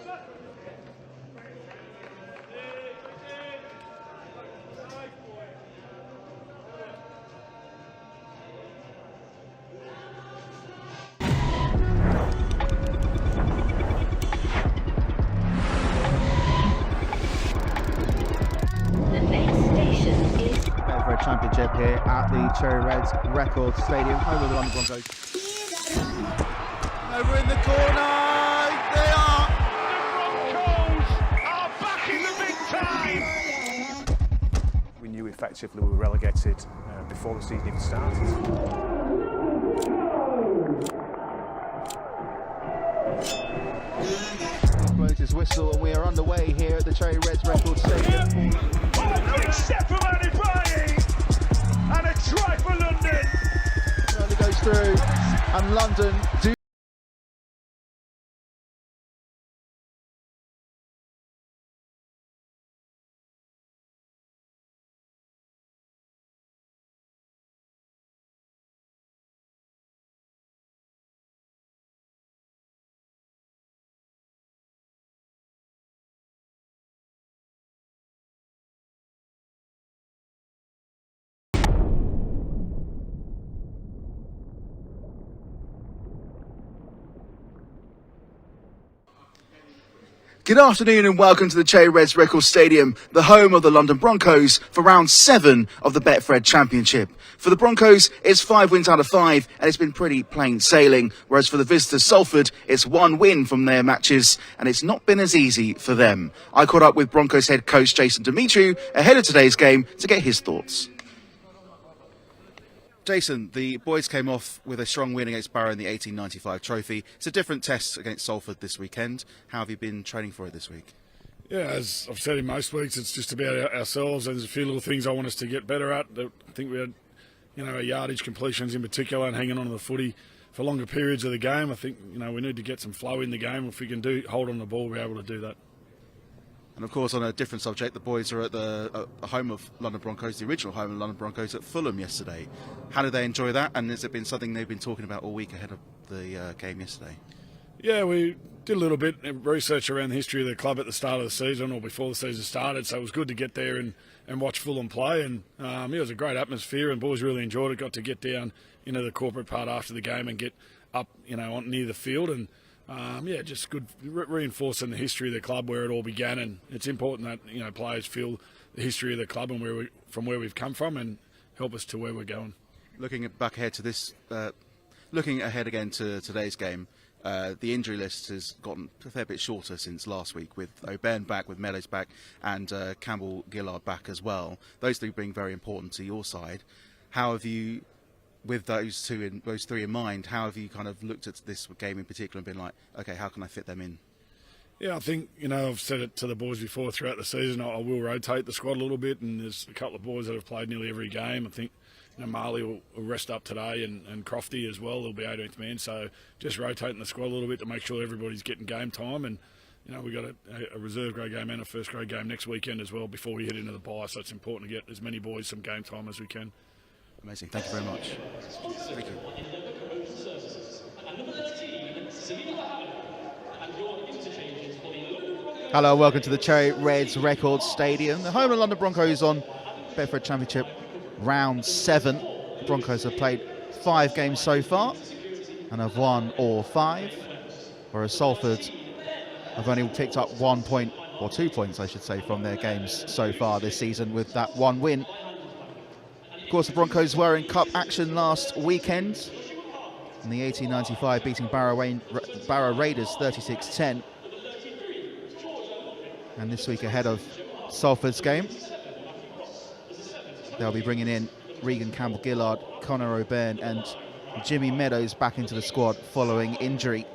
BETFRED Championship here at the Cherry Reds Record Stadium, home of the London Broncos. Over in the corner, they are! The Broncos are back in the big time! We knew effectively we were relegated before the season even started. Blows his whistle and we are underway here at the Cherry Reds Record Stadium. Oh, a big step from Andy Bradley and a try for London. Early goes through and London do. Good afternoon and welcome to the Cherry Reds Record Stadium, the home of the London Broncos for round 7 of the BETFRED Championship. For the Broncos, it's 5 wins out of 5 and it's been pretty plain sailing, whereas for the visitors Salford, it's 1 win from their matches and it's not been as easy for them. I caught up with Broncos head coach Jason Demetriou ahead of today's game to get his thoughts. Jason, the boys came off with a strong win against Barrow in the 1895 trophy. It's a different test against Salford this weekend. How have you been training for it this week? Yeah, as I've said in most weeks, it's just about ourselves. There's a few little things I want us to get better at. I think we had, our yardage completions in particular and hanging on to the footy for longer periods of the game. I think, we need to get some flow in the game. If we can hold on the ball, we'll be able to do that. And of course, on a different subject, the boys are at the home of London Broncos, the original home of London Broncos at Fulham yesterday. How did they enjoy that? And has it been something they've been talking about all week ahead of the game yesterday? Yeah, we did a little bit of research around the history of the club at the start of the season or before the season started. So it was good to get there and watch Fulham play. And it was a great atmosphere and boys really enjoyed it. Got to get down into the corporate part after the game and get up, near the field. And just good reinforcing the history of the club where it all began, and it's important that players feel the history of the club and from where we've come from and help us to where we're going. Looking ahead again to today's game, the injury list has gotten a fair bit shorter since last week, with O'Byrne back, with Meadows back, and Campbell Gillard back as well. Those three being very important to your side. How have you? With those three in mind, how have you kind of looked at this game in particular and been like, okay, how can I fit them in? Yeah, I think, I've said it to the boys before throughout the season, I will rotate the squad a little bit, and there's a couple of boys that have played nearly every game. I think Marley will rest up today and Crofty as well. They'll be 18th man, so just rotating the squad a little bit to make sure everybody's getting game time. And, we've got a reserve grade game and a first grade game next weekend as well before we head into the bye, so it's important to get as many boys some game time as we can. Amazing. Thank you very much. Thank you. Hello, welcome to the Cherry Reds Record Stadium, the home of London Broncos on BETFRED Championship round 7. The Broncos have played 5 games so far and have won all 5, whereas Salford have only picked up 1 point, or 2 points I should say, from their games so far this season with that 1 win. Of course, the Broncos were in cup action last weekend in the 1895, beating Barrow Raiders 36-10. And this week ahead of Salford's game, they'll be bringing in Regan Campbell-Gillard, Connor O'Byrne and Jimmy Meadows back into the squad following injury.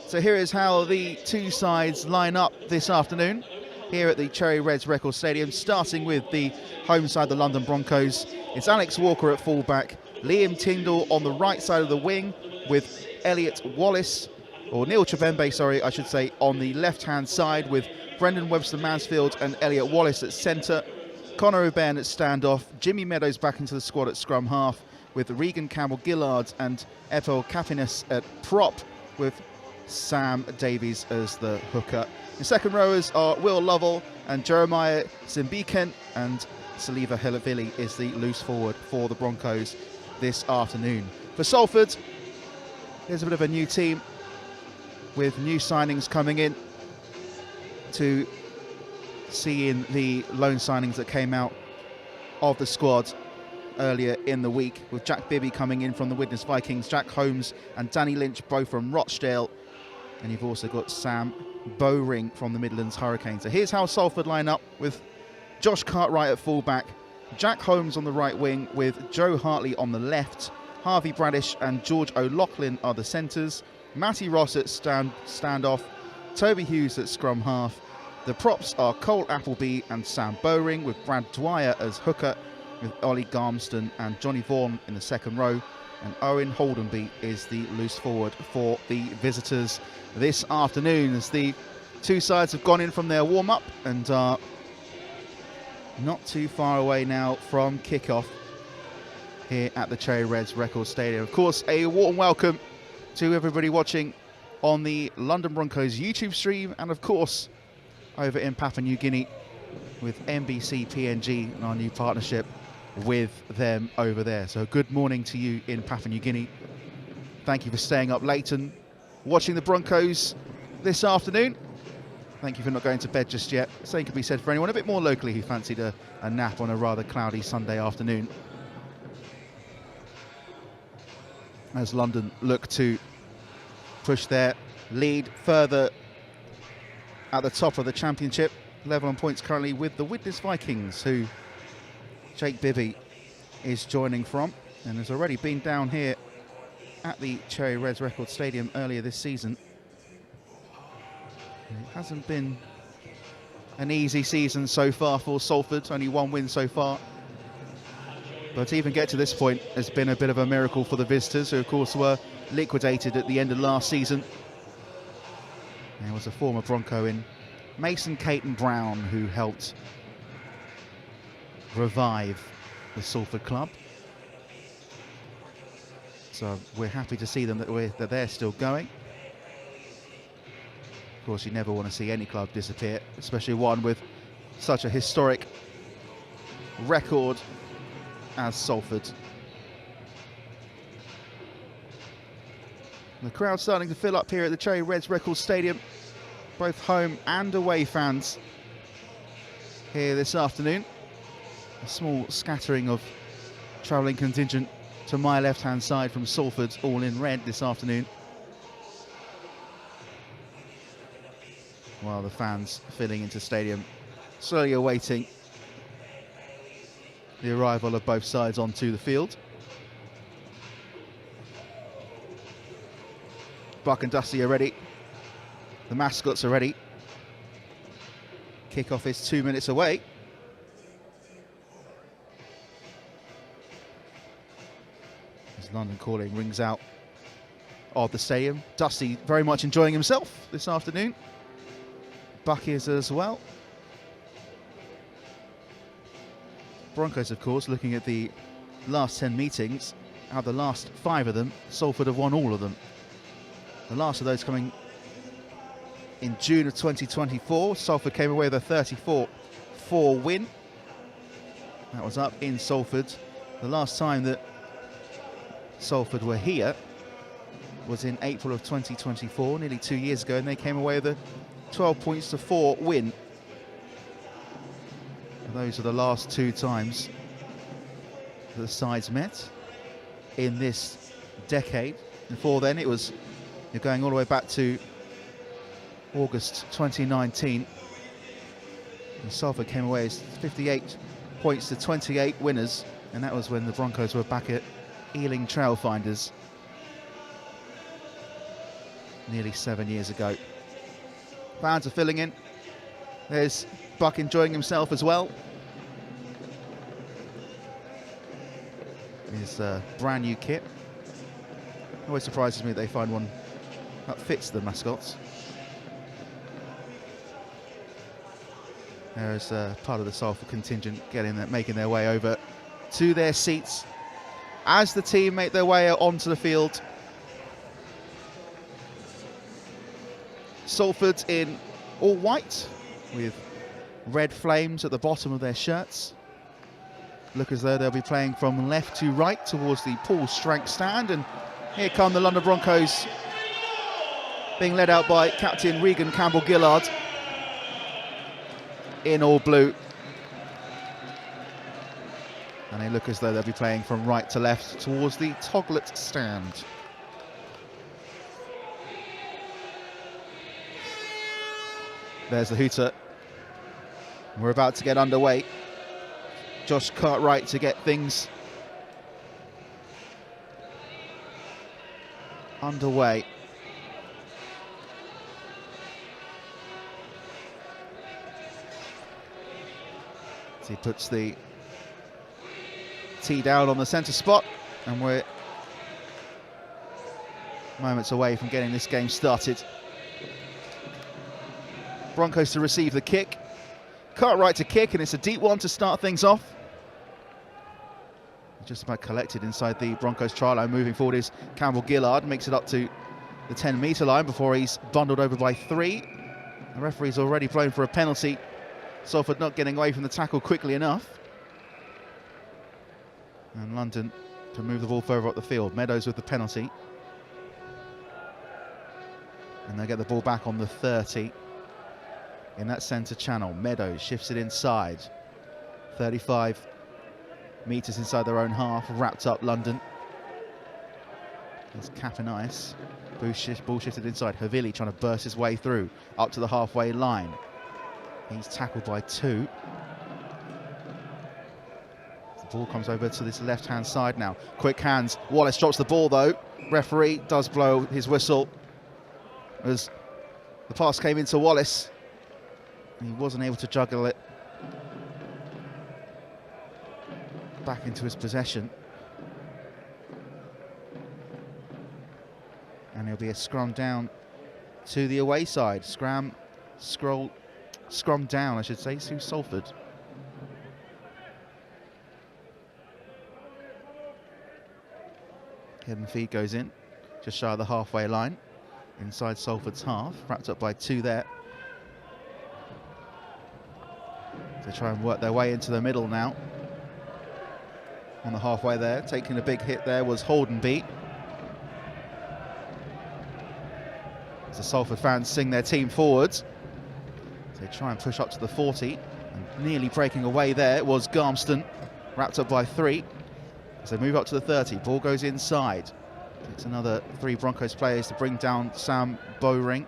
So here is how the two sides line up this afternoon here at the Cherry Reds Record Stadium, starting with the home side, the London Broncos. It's Alex Walker at fullback, Liam Tyndall on the right side of the wing with Elliot Wallace, or Neil Chibembe, sorry, I should say, on the left-hand side with Brendan Webster-Mansfield and Elliot Wallace at centre, Connor O'Byrne at standoff, Jimmy Meadows back into the squad at scrum half with Regan Campbell-Gillard and Ethel Kapinas at prop, with Sam Davies as the hooker. The second rowers are Will Lovell and Jeremiah Zimbiken, and Saliva Helavili is the loose forward for the Broncos this afternoon. For Salford, there's a bit of a new team with new signings coming in to see in the loan signings that came out of the squad earlier in the week, with Jack Bibby coming in from the Widnes Vikings, Jack Holmes and Danny Lynch both from Rochdale, and you've also got Sam Bowring from the Midlands Hurricanes. So here's how Salford line up, with Josh Cartwright at fullback, Jack Holmes on the right wing with Joe Hartley on the left, Harvey Bradish and George O'Loughlin are the centres, Matty Ross at standoff, Toby Hughes at scrum half. The props are Cole Appleby and Sam Bowring, with Brad Dwyer as hooker, with Ollie Garmston and Johnny Vaughan in the second row, and Owen Holdenby is the loose forward for the visitors this afternoon, as the two sides have gone in from their warm-up and are not too far away now from kick-off here at the Cherry Reds Record Stadium. Of course, a warm welcome to everybody watching on the London Broncos YouTube stream, and of course over in Papua New Guinea with NBC PNG and our new partnership with them over there. So good morning to you in Papua New Guinea. Thank you for staying up late and watching the Broncos this afternoon. Thank you for not going to bed just yet. Same could be said for anyone a bit more locally who fancied a nap on a rather cloudy Sunday afternoon, as London look to push their lead further at the top of the championship, level on points currently with the Widnes Vikings, who Jake Bibby is joining from, and has already been down here at the Cherry Reds Record Stadium earlier this season. It hasn't been an easy season so far for Salford, only one win so far. But to even get to this point has been a bit of a miracle for the visitors, who of course were liquidated at the end of last season. There was a former Bronco in Mason Caton Brown who helped revive the Salford club. So we're happy to see them that they're still going. Of course, you never want to see any club disappear, especially one with such a historic record as Salford. The crowd starting to fill up here at the Cherry Reds Record Stadium. Both home and away fans here this afternoon. A small scattering of travelling contingent to my left-hand side from Salford, all in red this afternoon, while the fans filling into stadium, slowly awaiting the arrival of both sides onto the field. Buck and Dusty are ready. The mascots are ready. Kickoff is 2 minutes away. As London Calling rings out of the stadium. Dusty very much enjoying himself this afternoon. Buck is as well. Broncos, of course, looking at the last 10 meetings, out of the last 5 of them, Salford have won all of them. The last of those coming in June of 2024. Salford came away with a 34-4 win. That was up in Salford. The last time that Salford were here was in April of 2024, nearly 2 years ago, and they came away with a 12-4 win. And those are the last 2 times the sides met in this decade. Before then, it was, you're going all the way back to August 2019. And Salford came away as 58 points to 28 winners, and that was when the Broncos were back at Ealing Trailfinders nearly 7 years ago. Fans are filling in. There's Buck enjoying himself as well. His brand new kit. Always surprises me that they find one that fits the mascots. There's part of the Salford contingent making their way over to their seats as the team make their way onto the field. Salford in all white with red flames at the bottom of their shirts. Look as though they'll be playing from left to right towards the Paul Strank stand. And here come the London Broncos, being led out by captain Regan Campbell-Gillard in all blue. And they look as though they'll be playing from right to left towards the Toglet stand. There's the hooter. We're about to get underway. Josh Cartwright to get things underway. So he puts the tee down on the centre spot, and we're moments away from getting this game started. Broncos to receive the kick. Cartwright to kick, and it's a deep one to start things off. Just about collected inside the Broncos try line. Moving forward is Campbell-Gillard, makes it up to the 10-metre line before he's bundled over by 3. The referee's already blown for a penalty. Salford not getting away from the tackle quickly enough. And London can move the ball further up the field. Meadows with the penalty. And they get the ball back on the 30. In that centre channel, Meadows shifts it inside. 35 metres inside their own half, wrapped up London. There's cap and ice. Ball shifted inside. Havili trying to burst his way through, up to the halfway line. He's tackled by 2. The ball comes over to this left-hand side now. Quick hands. Wallace drops the ball though. Referee does blow his whistle as the pass came into Wallace. He wasn't able to juggle it back into his possession. And it'll be a scrum down to the away side. Scrum down, I should say, to Salford. Hidden feed goes in, just shy of the halfway line, inside Salford's half, wrapped up by 2 there. They try and work their way into the middle now. On the halfway there, taking a big hit there was Holdenby. As the Salford fans sing their team forwards. They try and push up to the 40. And nearly breaking away there was Garmston, wrapped up by 3. As they move up to the 30, ball goes inside. Takes another 3 Broncos players to bring down Sam Bowring.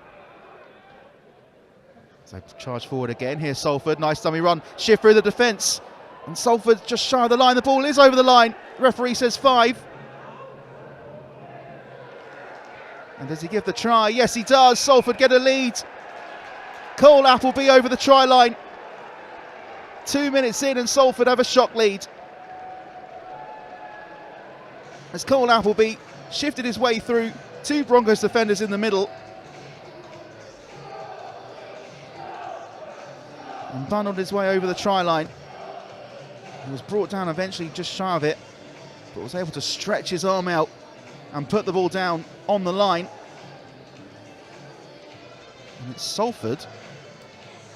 So charge forward again. Here's Salford, nice dummy run, shift through the defence. And Salford just shy of the line, the ball is over the line. Referee says 5. And does he give the try? Yes, he does. Salford get a lead. Cole Appleby over the try line. 2 minutes in and Salford have a shock lead. As Cole Appleby shifted his way through 2 Broncos defenders in the middle. And bundled his way over the try line. He was brought down eventually just shy of it, but was able to stretch his arm out and put the ball down on the line. And it's Salford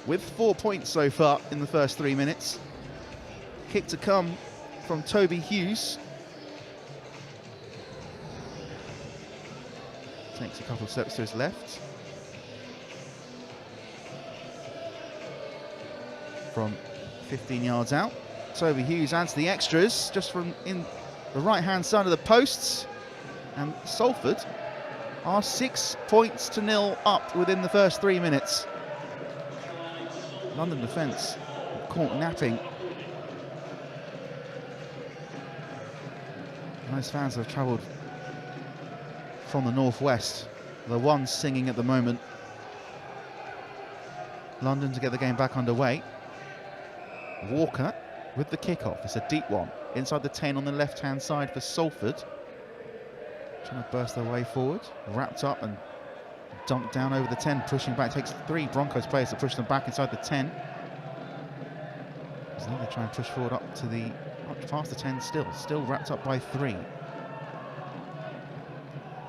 with 4 points so far in the first 3 minutes. Kick to come from Toby Hughes. Takes a couple of steps to his left. From 15 yards out. Toby Hughes adds the extras just from in the right-hand side of the posts. And Salford are 6 points to 0 up within the first 3 minutes. London defence caught napping. Those fans have travelled from the northwest. The ones singing at the moment. London to get the game back underway. Walker with the kickoff. It's a deep one inside the 10 on the left-hand side for Salford. Trying to burst their way forward. Wrapped up and dumped down over the 10, pushing back. Takes 3 Broncos players to push them back inside the 10. So now they try and push forward up past the 10 still wrapped up by 3.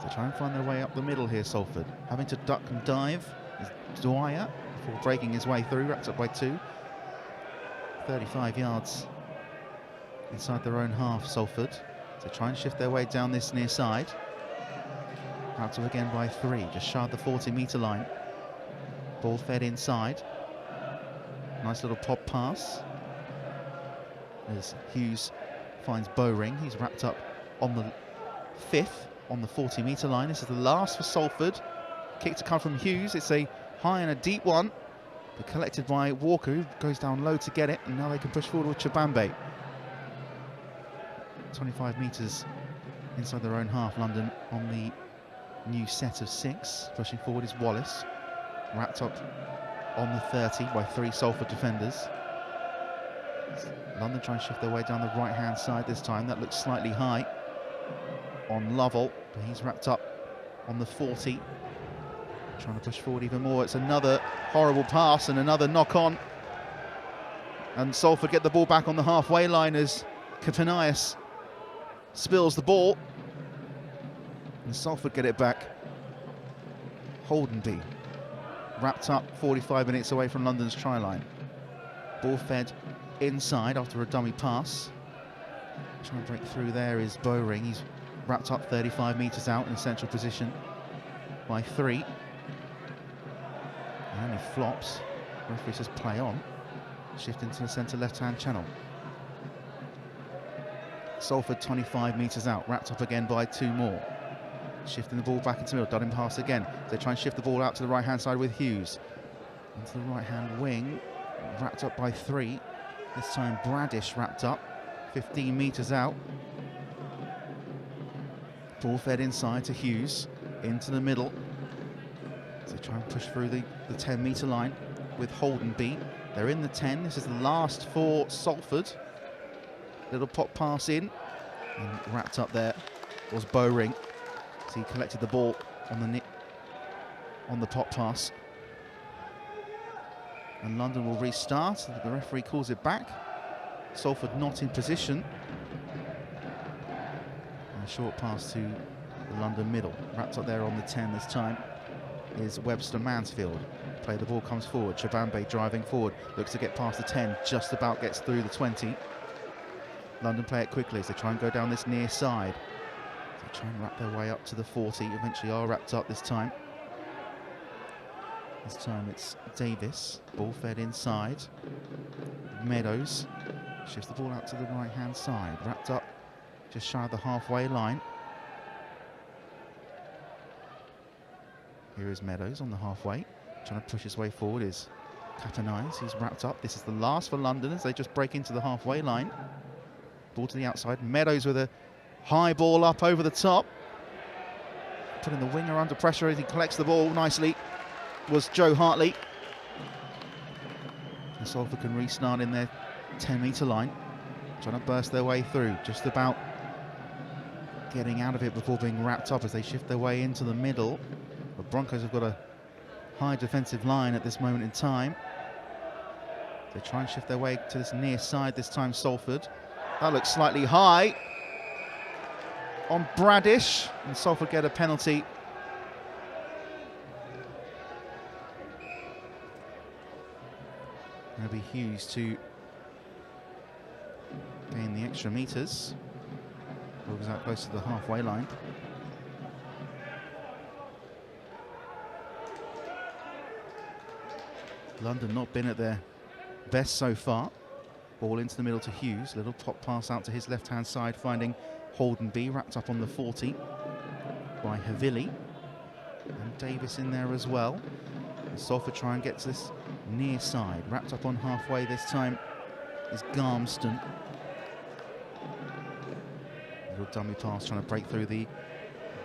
So try and find their way up the middle here, Salford. Having to duck and dive. It's Dwyer before breaking his way through, wrapped up by 2. 35 yards inside their own half, Salford. So try and shift their way down this near side. Wrapped up again by 3, just shy of the 40-metre line. Ball fed inside. Nice little pop pass as Hughes finds Bowring. He's wrapped up on the 5th on the 40-metre line. This is the last for Salford. Kick to come from Hughes. It's a high and a deep one, but collected by Walker, who goes down low to get it, and now they can push forward with Chibambe. 25 metres inside their own half, London on the new set of 6. Pushing forward is Wallace, wrapped up on the 30 by 3 Salford defenders. London trying to shift their way down the right-hand side this time. That looks slightly high on Lovell, but he's wrapped up on the 40. Trying to push forward even more. It's another horrible pass and another knock-on. And Salford get the ball back on the halfway line as Kapanias spills the ball. And Salford get it back. Holdenby wrapped up 45 minutes away from London's try line. Ball fed inside after a dummy pass. Trying to break through there is Bowring. He's wrapped up 35 metres out in central position by 3. And he flops. Referee says play on. Shift into the centre left-hand channel. Salford 25 metres out, wrapped up again by 2 more. Shifting the ball back into the middle, Dunning pass again. They try and shift the ball out to the right-hand side with Hughes. Into the right-hand wing, wrapped up by 3. This time Bradish wrapped up, 15 metres out. Ball fed inside to Hughes, into the middle. So they try and push through the 10-metre line with Holdenby. They're in the 10. This is the last for Salford. Little pop pass in, and wrapped up there was Bowring. So he collected the ball on the pop pass. And London will restart. The referee calls it back. Salford not in position. And a short pass to the London middle. Wrapped up there on the 10 this time is Webster Mansfield. Play, the ball comes forward. Chibambe driving forward. Looks to get past the 10. Just about gets through the 20. London play it quickly as they try and go down this near side. They try and wrap their way up to the 40. Eventually are wrapped up this time. This time it's Davis. Ball fed inside. Meadows shifts the ball out to the right-hand side. Wrapped up just shy of the halfway line. Here is Meadows on the halfway. Trying to push his way forward is Kapanias. He's wrapped up. This is the last for London as they just break into the halfway line. Ball to the outside. Meadows with a high ball up over the top. Putting the winger under pressure as he collects the ball nicely was Joe Hartley. And Salford can restart in their 10-metre line. Trying to burst their way through. Just about getting out of it before being wrapped up as they shift their way into the middle. The Broncos have got a high defensive line at this moment in time. They try and shift their way to this near side this time, Salford. That looks slightly high on Bradish, and Salford get a penalty. It'll be Hughes to gain the extra metres. Ball goes out close to the halfway line. London not been at their best so far. Ball into the middle to Hughes. Little pop pass out to his left-hand side, finding Holdenby, wrapped up on the 40 by Havili. And Davis in there as well. And Salford try and get to this near side. Wrapped up on halfway this time is Garmston. Little dummy pass trying to break through the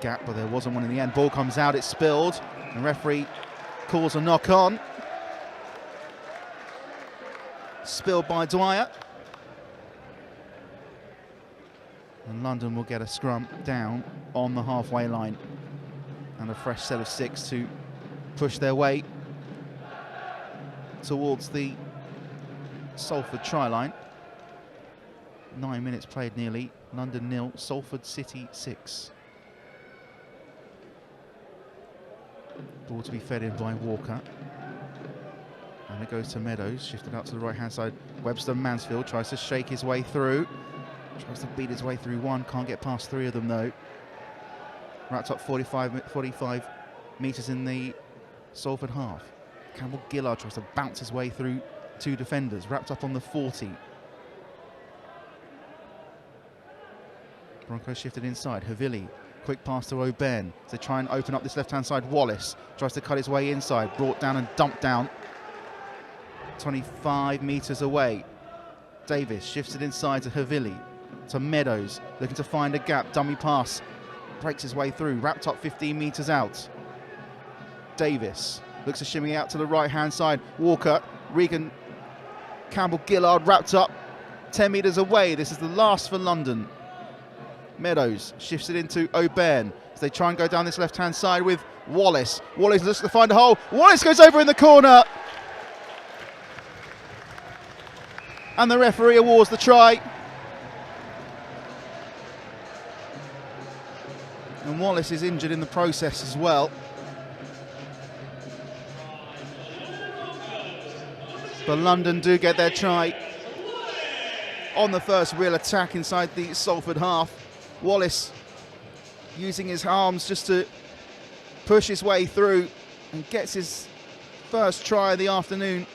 gap, but there wasn't one in the end. Ball comes out, it's spilled. The referee calls a knock-on. Spilled by Dwyer. And London will get a scrum down on the halfway line. And a fresh set of 6 to push their way towards the Salford try line. 9 minutes played nearly. London 0, Salford City 6. Ball to be fed in by Walker. And it goes to Meadows, shifted out to the right-hand side. Webster Mansfield tries to shake his way through. Tries to beat his way through one, can't get past three of them though. Wrapped up 45 metres in the Salford half. Campbell-Gillard tries to bounce his way through two defenders, wrapped up on the 40. Broncos shifted inside, Havili, quick pass to O'Byrne. So try and open up this left-hand side. Wallace tries to cut his way inside, brought down and dumped down. 25 metres away. Davis shifts it inside to Havili, to Meadows, looking to find a gap, dummy pass, breaks his way through, wrapped up 15 metres out. Davis looks to shimmy out to the right-hand side. Walker, Regan, Campbell-Gillard wrapped up 10 metres away. This is the last for London. Meadows shifts it into O'Byrne as they try and go down this left-hand side with Wallace. Wallace looks to find a hole. Wallace goes over in the corner. And the referee awards the try. And Wallace is injured in the process as well. But London do get their try on the first real attack inside the Salford half. Wallace using his arms just to push his way through and gets his first try of the afternoon.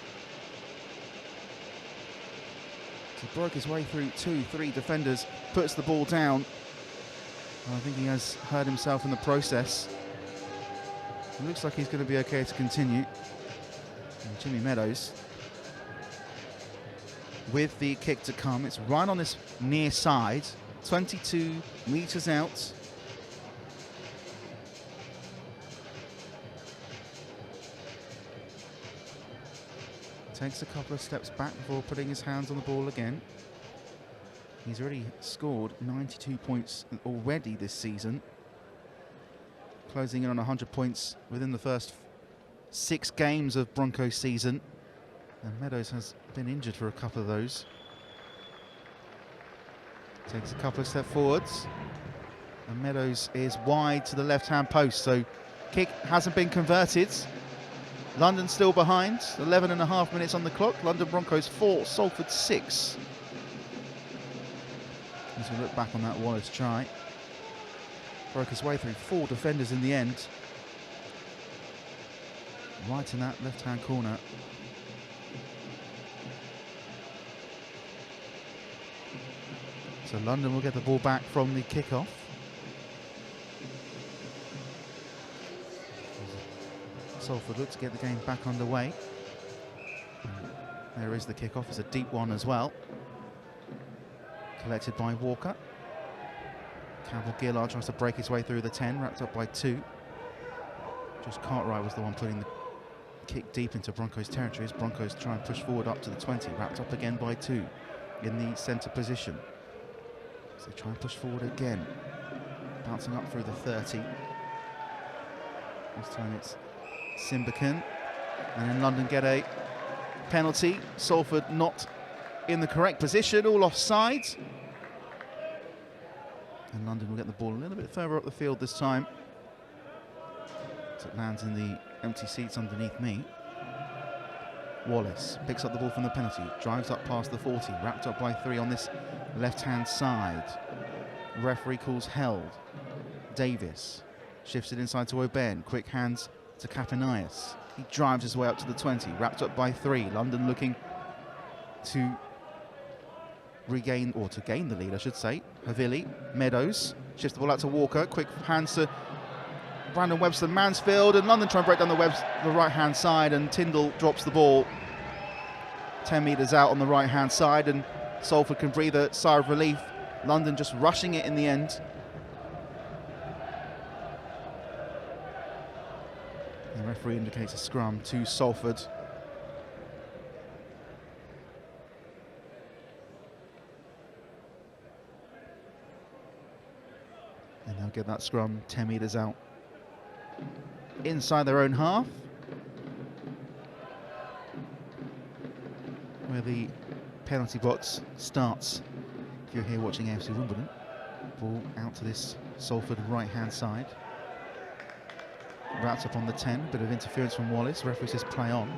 He broke his way through 2-3 defenders, puts the ball down. I think he has hurt himself in the process. It looks like he's going to be okay to continue. And Jimmy Meadows with the kick to come. It's right on this near side, 22 metres out. Takes a couple of steps back before putting his hands on the ball again. He's already scored 92 points already this season, closing in on 100 points within the first 6 games of Broncos season. And Meadows has been injured for a couple of those. Takes a couple of steps forwards. And Meadows is wide to the left-hand post, so kick hasn't been converted. London still behind, 11.5 minutes on the clock. London Broncos 4, Salford 6. As we look back on that Wallace try. Broke his way through 4 defenders in the end. Right in that left-hand corner. So London will get the ball back from the kickoff. Salford look to get the game back underway. There is the kickoff. It's a deep one as well. Collected by Walker. Campbell-Gillard tries to break his way through the 10, wrapped up by 2. Just Cartwright was the one putting the kick deep into Broncos territory as Broncos try and push forward up to the 20, wrapped up again by 2 in the centre position. So they try and push forward again, bouncing up through the 30. This time it's Simbakan, and then London get a penalty. Salford not in the correct position, all offside. And London will get the ball a little bit further up the field this time. So it lands in the empty seats underneath me. Wallace picks up the ball from the penalty, drives up past the 40, wrapped up by 3 on this left-hand side. Referee calls held. Davis shifts it inside to O'Byrne, quick hands to Kapinias. He drives his way up to the 20, wrapped up by 3. London looking to regain, or to gain the lead, I should say. Havili, Meadows, shifts the ball out to Walker, quick hands to Brandon Webster Mansfield, and London try and break down the right-hand side, and Tyndall drops the ball 10 metres out on the right-hand side, and Salford can breathe a sigh of relief. London just rushing it in the end. The referee indicates a scrum to Salford. And they'll get that scrum 10 metres out. Inside their own half, where the penalty box starts. If you're here watching AFC Wimbledon, ball out to this Salford right-hand side. Wrapped up on the 10, bit of interference from Wallace. Referee says play on.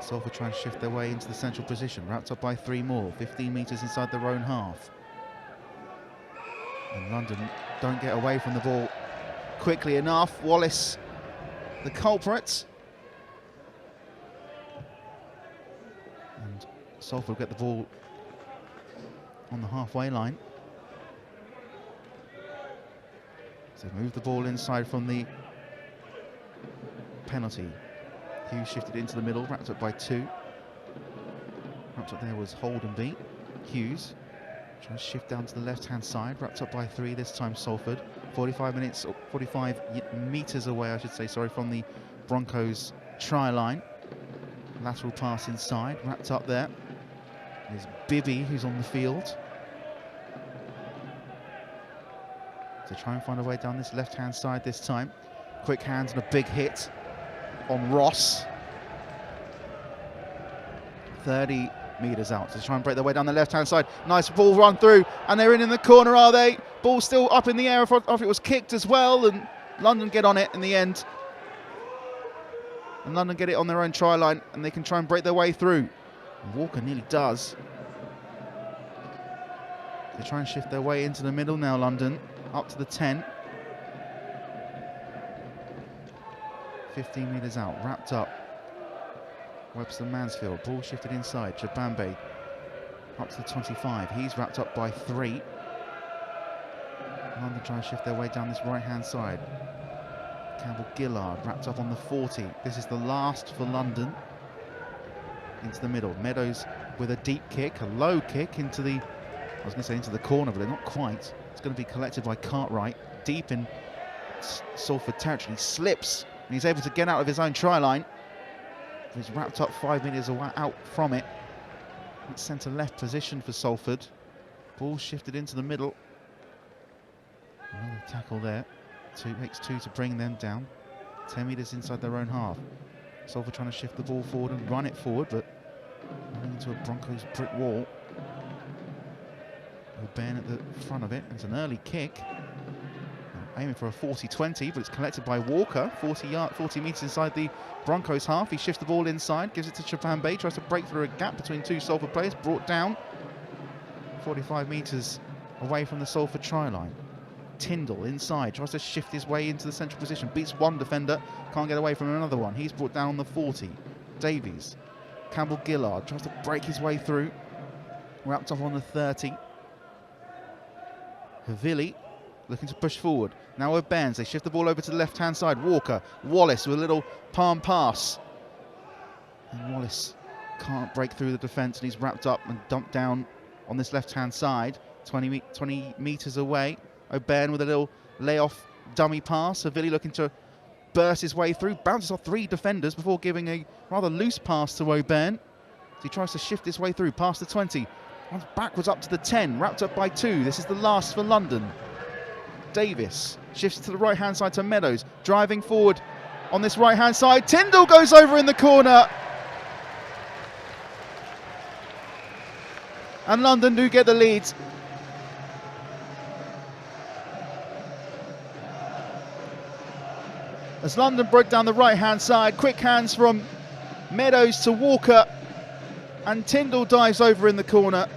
Salford trying to shift their way into the central position, wrapped up by 3 more, 15 metres inside their own half. And London don't get away from the ball quickly enough. Wallace, the culprit. And Salford get the ball on the halfway line. So move the ball inside from the penalty. Hughes shifted into the middle, wrapped up by 2. Wrapped up there was Holdenby. Hughes trying to shift down to the left-hand side, wrapped up by 3 this time. Salford, 45 metres away, I should say, sorry, from the Broncos try line. Lateral pass inside, wrapped up there. There's Bibby, who's on the field. To try and find a way down this left-hand side this time. Quick hands and a big hit on Ross. 30 metres out to try and break their way down the left-hand side. Nice ball run through, and they're in the corner, are they? Ball still up in the air. I thought it was kicked as well, and London get on it in the end. And London get it on their own try line, and they can try and break their way through. And Walker nearly does. They try and shift their way into the middle now, London, up to the 10. 15 metres out, wrapped up. Webster Mansfield, ball shifted inside. Jabambe up to the 25. He's wrapped up by 3. London trying to shift their way down this right-hand side. Campbell-Gillard wrapped up on the 40. This is the last for London. Into the middle. Meadows with a deep kick, a low kick into the, I was going to say into the corner, but they're not quite. It's going to be collected by Cartwright. Deep in Salford territory. He slips, and he's able to get out of his own try line. He's wrapped up 5 metres out from it. It's centre-left position for Salford. Ball shifted into the middle. Another tackle there. Makes 2 to bring them down. 10 metres inside their own half. Salford trying to shift the ball forward and run it forward, but running into a Broncos brick wall. O'Brien at the front of it. It's an early kick. Aiming for a 40-20, but it's collected by Walker. 40 metres inside the Broncos half. He shifts the ball inside, gives it to Chapambe, tries to break through a gap between 2 Salford players, brought down 45 metres away from the Salford try line. Tyndall inside, tries to shift his way into the central position, beats 1 defender, can't get away from another one. He's brought down on the 40. Davies, Campbell-Gillard tries to break his way through, wrapped up on the 30. Havili looking to push forward. Now with Benz, they shift the ball over to the left-hand side. Walker, Wallace with a little palm pass. And Wallace can't break through the defence, and he's wrapped up and dumped down on this left-hand side, 20 metres away. O'Brien with a little layoff dummy pass. Havili looking to burst his way through, bounces off 3 defenders before giving a rather loose pass to O'Brien. So he tries to shift his way through, past the 20. Runs backwards up to the 10, wrapped up by 2. This is the last for London. Davis shifts to the right-hand side to Meadows, driving forward on this right-hand side. Tyndall goes over in the corner. And London do get the lead. As London broke down the right-hand side, quick hands from Meadows to Walker, and Tyndall dives over in the corner.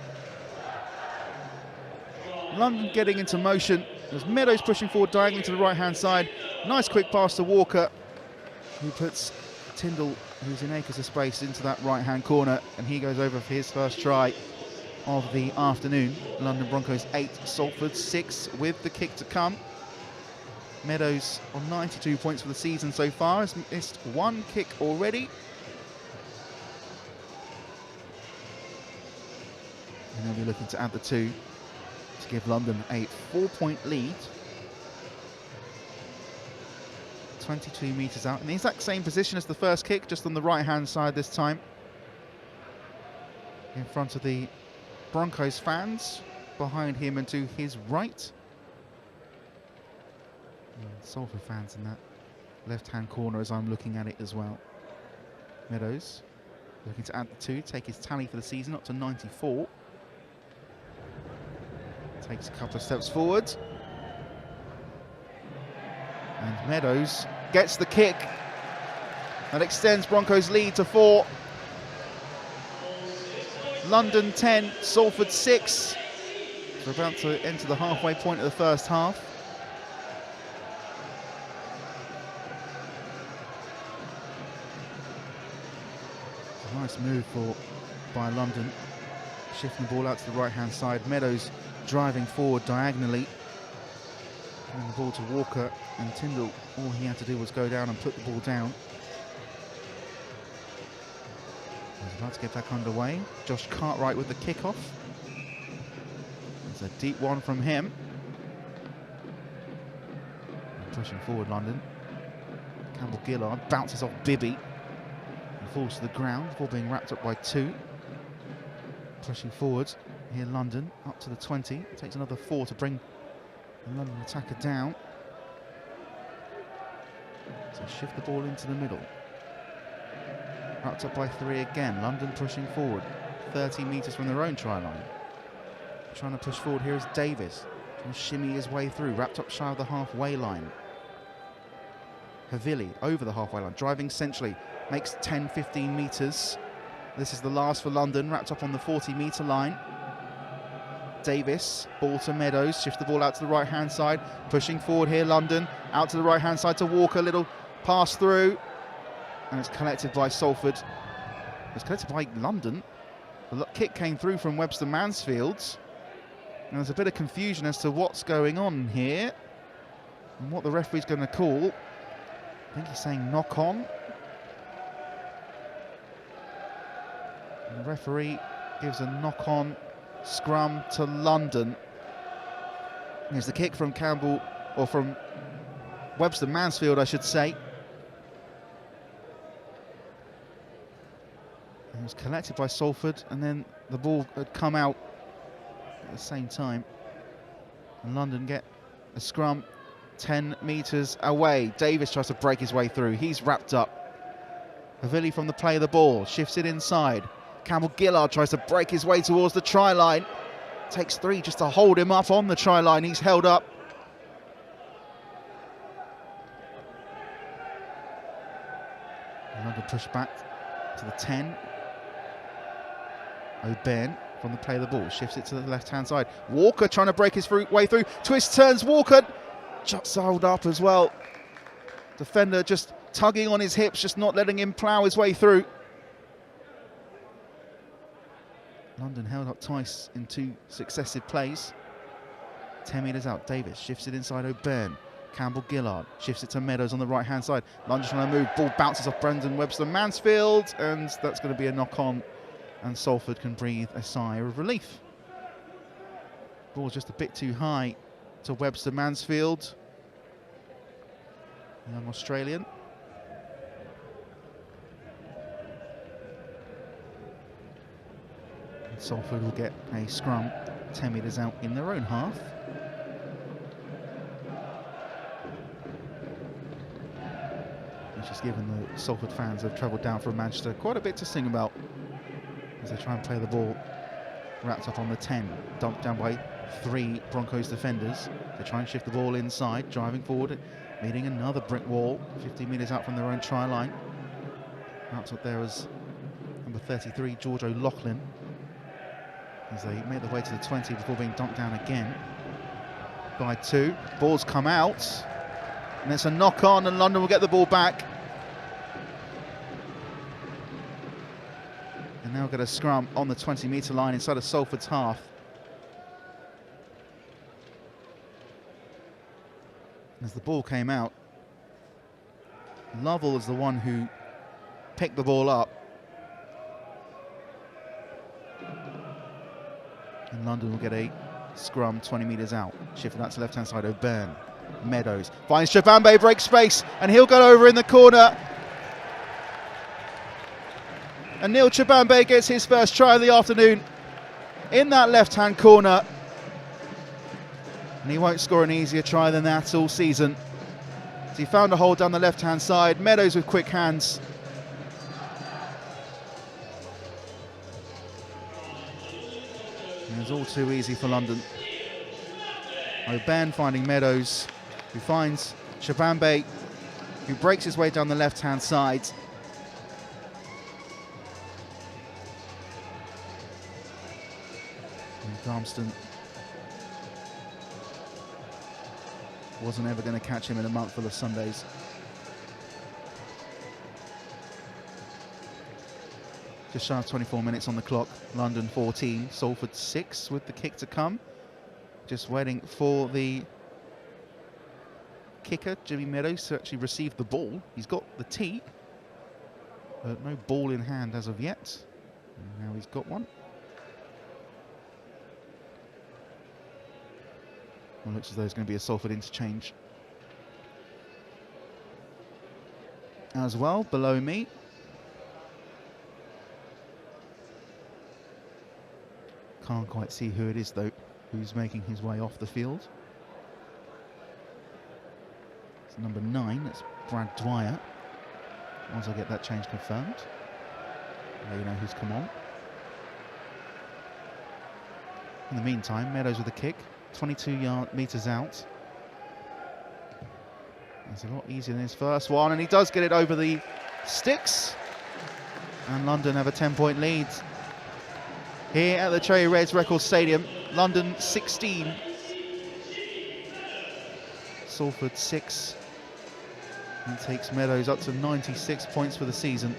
London getting into motion. There's Meadows pushing forward diagonally to the right-hand side. Nice quick pass to Walker, who puts Tyndall, who's in acres of space, into that right-hand corner, and he goes over for his first try of the afternoon. London Broncos 8, Salford 6 with the kick to come. Meadows on 92 points for the season so far, has missed 1 kick already. And they'll be looking to add the 2 to give London a 4-point lead. 22 metres out, in the exact same position as the first kick, just on the right-hand side this time. In front of the Broncos fans, behind him and to his right. Salford fans in that left-hand corner as I'm looking at it as well. Meadows looking to add the 2, take his tally for the season up to 94. Takes a couple of steps forward. And Meadows gets the kick. That extends Broncos' lead to 4. London 10, Salford 6. We're about to enter the halfway point of the first half. A nice move by London. Shifting the ball out to the right-hand side. Meadows driving forward diagonally. And the ball to Walker, and Tyndall, all he had to do was go down and put the ball down. He's about to get back underway. Josh Cartwright with the kickoff. It's a deep one from him. And pushing forward London. Campbell-Gillard bounces off Bibby and falls to the ground before being wrapped up by 2. Pushing forward here London up to the 20. It takes another 4 to bring the London attacker down. So shift the ball into the middle. Wrapped up by 3 again. London pushing forward 30 metres from their own try line. Trying to push forward here is Davis. Trying to shimmy his way through. Wrapped up shy of the halfway line. Havili over the halfway line. Driving centrally. Makes 10-15 metres. This is the last for London. Wrapped up on the 40-metre line. Davis, ball to Meadows, shifts the ball out to the right-hand side, pushing forward here, London, out to the right-hand side to Walker, little pass through, and it's collected by Salford. It's collected by London. The kick came through from Webster Mansfield, and there's a bit of confusion as to what's going on here, and what the referee's going to call. I think he's saying knock on. And the referee gives a knock on. Scrum to London. Here's the kick from Campbell, or from Webster Mansfield, I should say. It was collected by Salford, and then the ball had come out at the same time. And London get a scrum 10 metres away. Davis tries to break his way through. He's wrapped up. Havili from the play of the ball, shifts it inside. Campbell-Gillard tries to break his way towards the try line. Takes 3 just to hold him up on the try line. He's held up. Another push back to the 10. O'Byrne from the play of the ball. Shifts it to the left-hand side. Walker trying to break his way through. Twist, turns, Walker. Just held up as well. Defender just tugging on his hips, just not letting him plough his way through. London held up twice in 2 successive plays. 10 metres out, Davis shifts it inside O'Byrne. Campbell-Gillard shifts it to Meadows on the right-hand side. London trying to move, ball bounces off Brendan Webster Mansfield, and that's going to be a knock-on, and Salford can breathe a sigh of relief. Ball's just a bit too high to Webster Mansfield, young Australian. Salford will get a scrum 10 metres out in their own half. Which is given the Salford fans have travelled down from Manchester quite a bit to sing about as they try and play the ball. Wrapped up on the 10, dumped down by 3 Broncos defenders. They try and shift the ball inside, driving forward, meeting another brick wall 50 metres out from their own try line. Wrapped up there is number 33, George O'Loughlin, as they make their way to the 20 before being dumped down again by 2. Ball's come out, and it's a knock on, and London will get the ball back. And now get a scrum on the 20-metre line inside of Salford's half. As the ball came out, Lovell is the one who picked the ball up. And London will get a scrum 20 metres out. Shifting that to left-hand side, O'Byrne. Meadows finds Chabambe, breaks space, and he'll go over in the corner. And Neil Chabambe gets his first try of the afternoon in that left-hand corner. And he won't score an easier try than that all season. So he found a hole down the left-hand side. Meadows with quick hands. And it's all too easy for London. O'Byrne finding Meadows, who finds Chabambe, who breaks his way down the left-hand side. Garmston wasn't ever going to catch him in a month full of Sundays. Just shy of 24 minutes on the clock. London 14, Salford 6 with the kick to come. Just waiting for the kicker, Jimmy Meadows, to actually receive the ball. He's got the tee, but no ball in hand as of yet. And now he's got one. Well, looks as though it's going to be a Salford interchange. As well, below me, can't quite see who it is though, who's making his way off the field. It's number 9, that's Brad Dwyer. Once I get that change confirmed, I'll let you know who's come on. In the meantime, Meadows with a kick, 22 metres out. It's a lot easier than his first one, and he does get it over the sticks. And London have a 10-point lead here at the Cherry Reds Records Stadium. London 16, Salford 6. And takes Meadows up to 96 points for the season.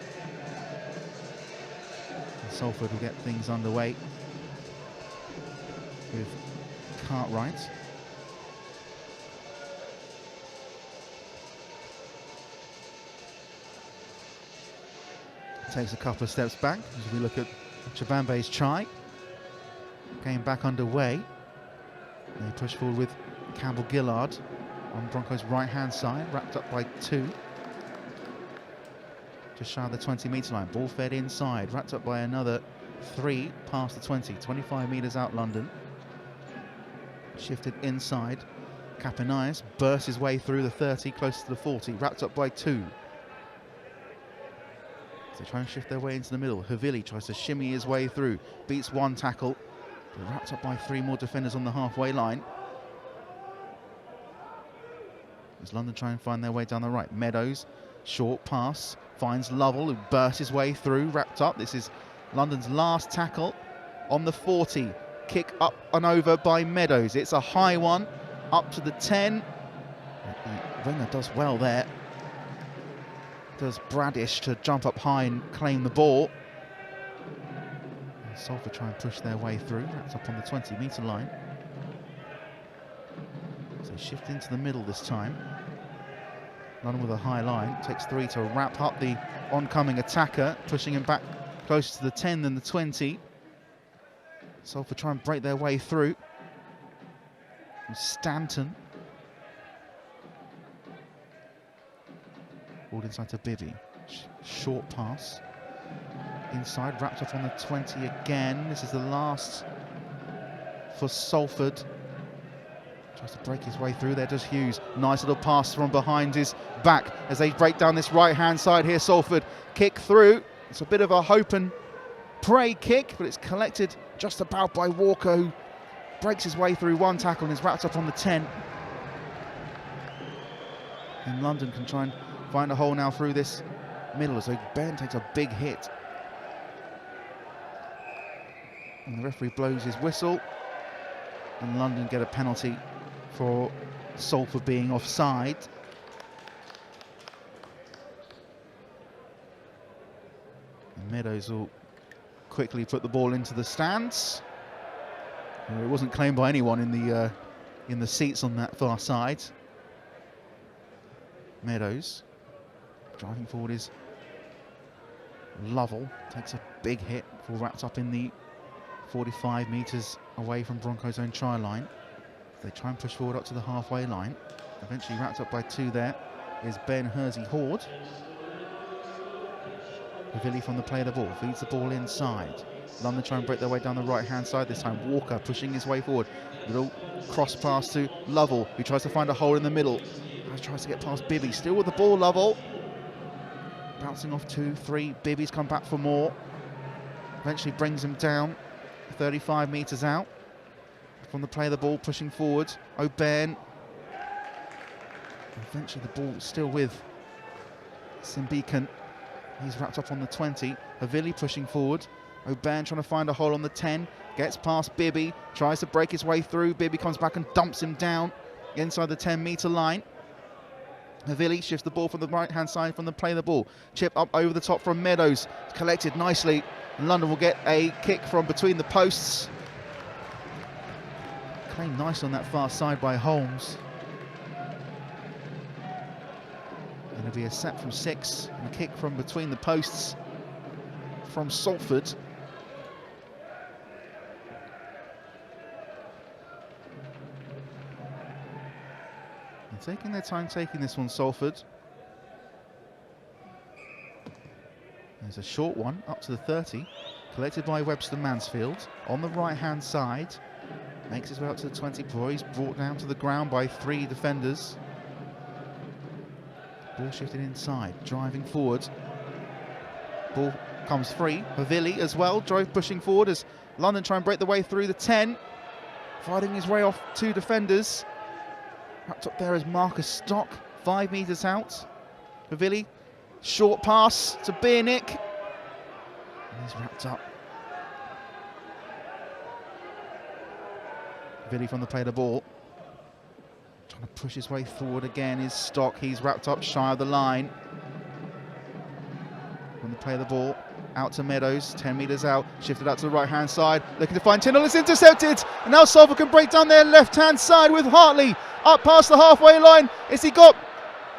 And Salford will get things underway with Cartwright. Takes a couple of steps back as we look at Chabambe's try. Game back underway. They push forward with Campbell Gillard on Broncos' right-hand side, wrapped up by 2. Just shy of the 20-metre line. Ball fed inside, wrapped up by another 3 past the 20. 25 metres out London. Shifted inside. Kapanias bursts his way through the 30, close to the 40, wrapped up by 2. So they try and shift their way into the middle. Havili tries to shimmy his way through, beats 1 tackle, but wrapped up by 3 more defenders on the halfway line. As London try and find their way down the right. Meadows, short pass, finds Lovell, who bursts his way through, wrapped up. This is London's last tackle on the 40. Kick up and over by Meadows. It's a high one, up to the 10. Winger does well there. Does Bradish to jump up high and claim the ball. And Salford try and push their way through. That's up on the 20-metre line. So shift into the middle this time. London with a high line. Takes 3 to wrap up the oncoming attacker, pushing him back closer to the 10 than the 20. Salford try and break their way through. And Stanton. Ball inside to Bibby. Short pass. Inside, wrapped up on the 20 again. This is the last for Salford. Tries to break his way through there, does Hughes. Nice little pass from behind his back as they break down this right-hand side here. Salford kick through. It's a bit of a hope and pray kick, but it's collected just about by Walker, who breaks his way through 1 tackle and is wrapped up on the 10. And London can try and find a hole now through this middle as Ben takes a big hit. And the referee blows his whistle. And London get a penalty for Salford being offside. And Meadows will quickly put the ball into the stands. It wasn't claimed by anyone in the seats on that far side. Meadows driving forward is Lovell, takes a big hit, all wrapped up in the 45 metres away from Broncos' own try line. They try and push forward up to the halfway line. Eventually wrapped up by 2 there is Ben Hersey-Horde. Havili from the play of the ball, feeds the ball inside. London try and break their way down the right-hand side this time. Walker pushing his way forward. Little cross pass to Lovell, who tries to find a hole in the middle. Tries to get past Bibby, still with the ball, Lovell. Bouncing off 2, 3, Bibby's come back for more. Eventually brings him down, 35 metres out. From the play of the ball, pushing forward, O'Byrne. Eventually the ball still with Simbeacon. He's wrapped up on the 20. Havili pushing forward. O'Byrne trying to find a hole on the 10. Gets past Bibby, tries to break his way through. Bibby comes back and dumps him down inside the 10-metre line. Havili shifts the ball from the right-hand side from the play of the ball. Chip up over the top from Meadows. Collected nicely. And London will get a kick from between the posts. Claimed nice on that far side by Holmes. And it'll be a set from 6 and a kick from between the posts from Salford. And taking their time taking this one, Salford. There's a short one up to the 30, collected by Webster Mansfield on the right-hand side. Makes his way up to the 20. He's brought down to the ground by 3 defenders. Ball shifted inside, driving forward. Ball comes free. Havili as well, pushing forward as London try and break the way through the 10. Fighting his way off 2 defenders. Wrapped up there as Marcus Stock, 5 metres out. Havili, short pass to Biernick. And he's wrapped up. Havili from the play of the ball. Trying to push his way forward again is Stock. He's wrapped up shy of the line. From the play of the ball, out to Meadows, 10 metres out, shifted out to the right-hand side, looking to find Tyndall. It's intercepted, and now Salford can break down their left-hand side with Hartley up past the halfway line. Has he got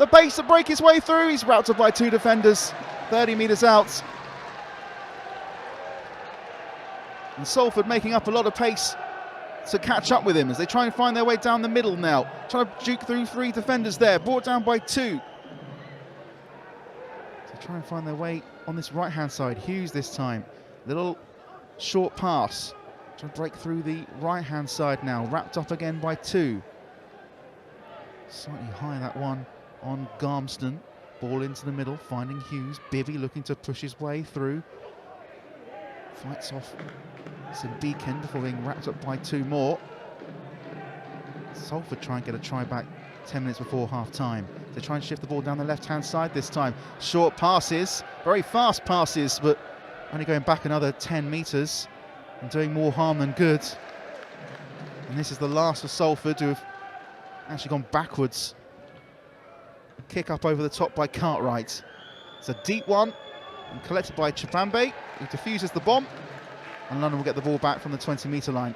the pace to break his way through? He's wrapped up by 2 defenders, 30 metres out. And Salford making up a lot of pace to catch up with him as they try and find their way down the middle now. Trying to juke through 3 defenders there, brought down by 2. So try and find their way on this right-hand side. Hughes this time. Little short pass. Trying to break through the right-hand side now. Wrapped up again by 2. Slightly high that one on Garmston. Ball into the middle, finding Hughes. Bibby looking to push his way through. Fights off St Beacon before being wrapped up by 2 more. Salford try and get a try back 10 minutes before half-time. They try and shift the ball down the left-hand side this time. Short passes, very fast passes, but only going back another 10 metres and doing more harm than good. And this is the last of Salford, who have actually gone backwards. Kick up over the top by Cartwright. It's a deep one, and collected by Chipambe, who defuses the bomb, and London will get the ball back from the 20-metre line.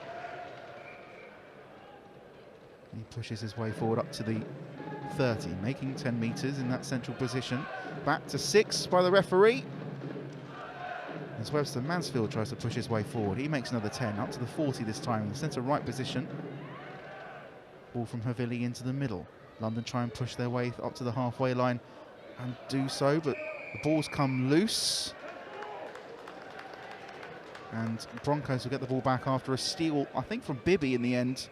He pushes his way forward up to the 30, making 10 metres in that central position. Back to 6 by the referee. As Webster Mansfield tries to push his way forward, he makes another 10, up to the 40 this time in the centre right position. Ball from Havili into the middle. London try and push their way up to the halfway line and do so, but the ball's come loose. And Broncos will get the ball back after a steal, I think, from Bibby in the end.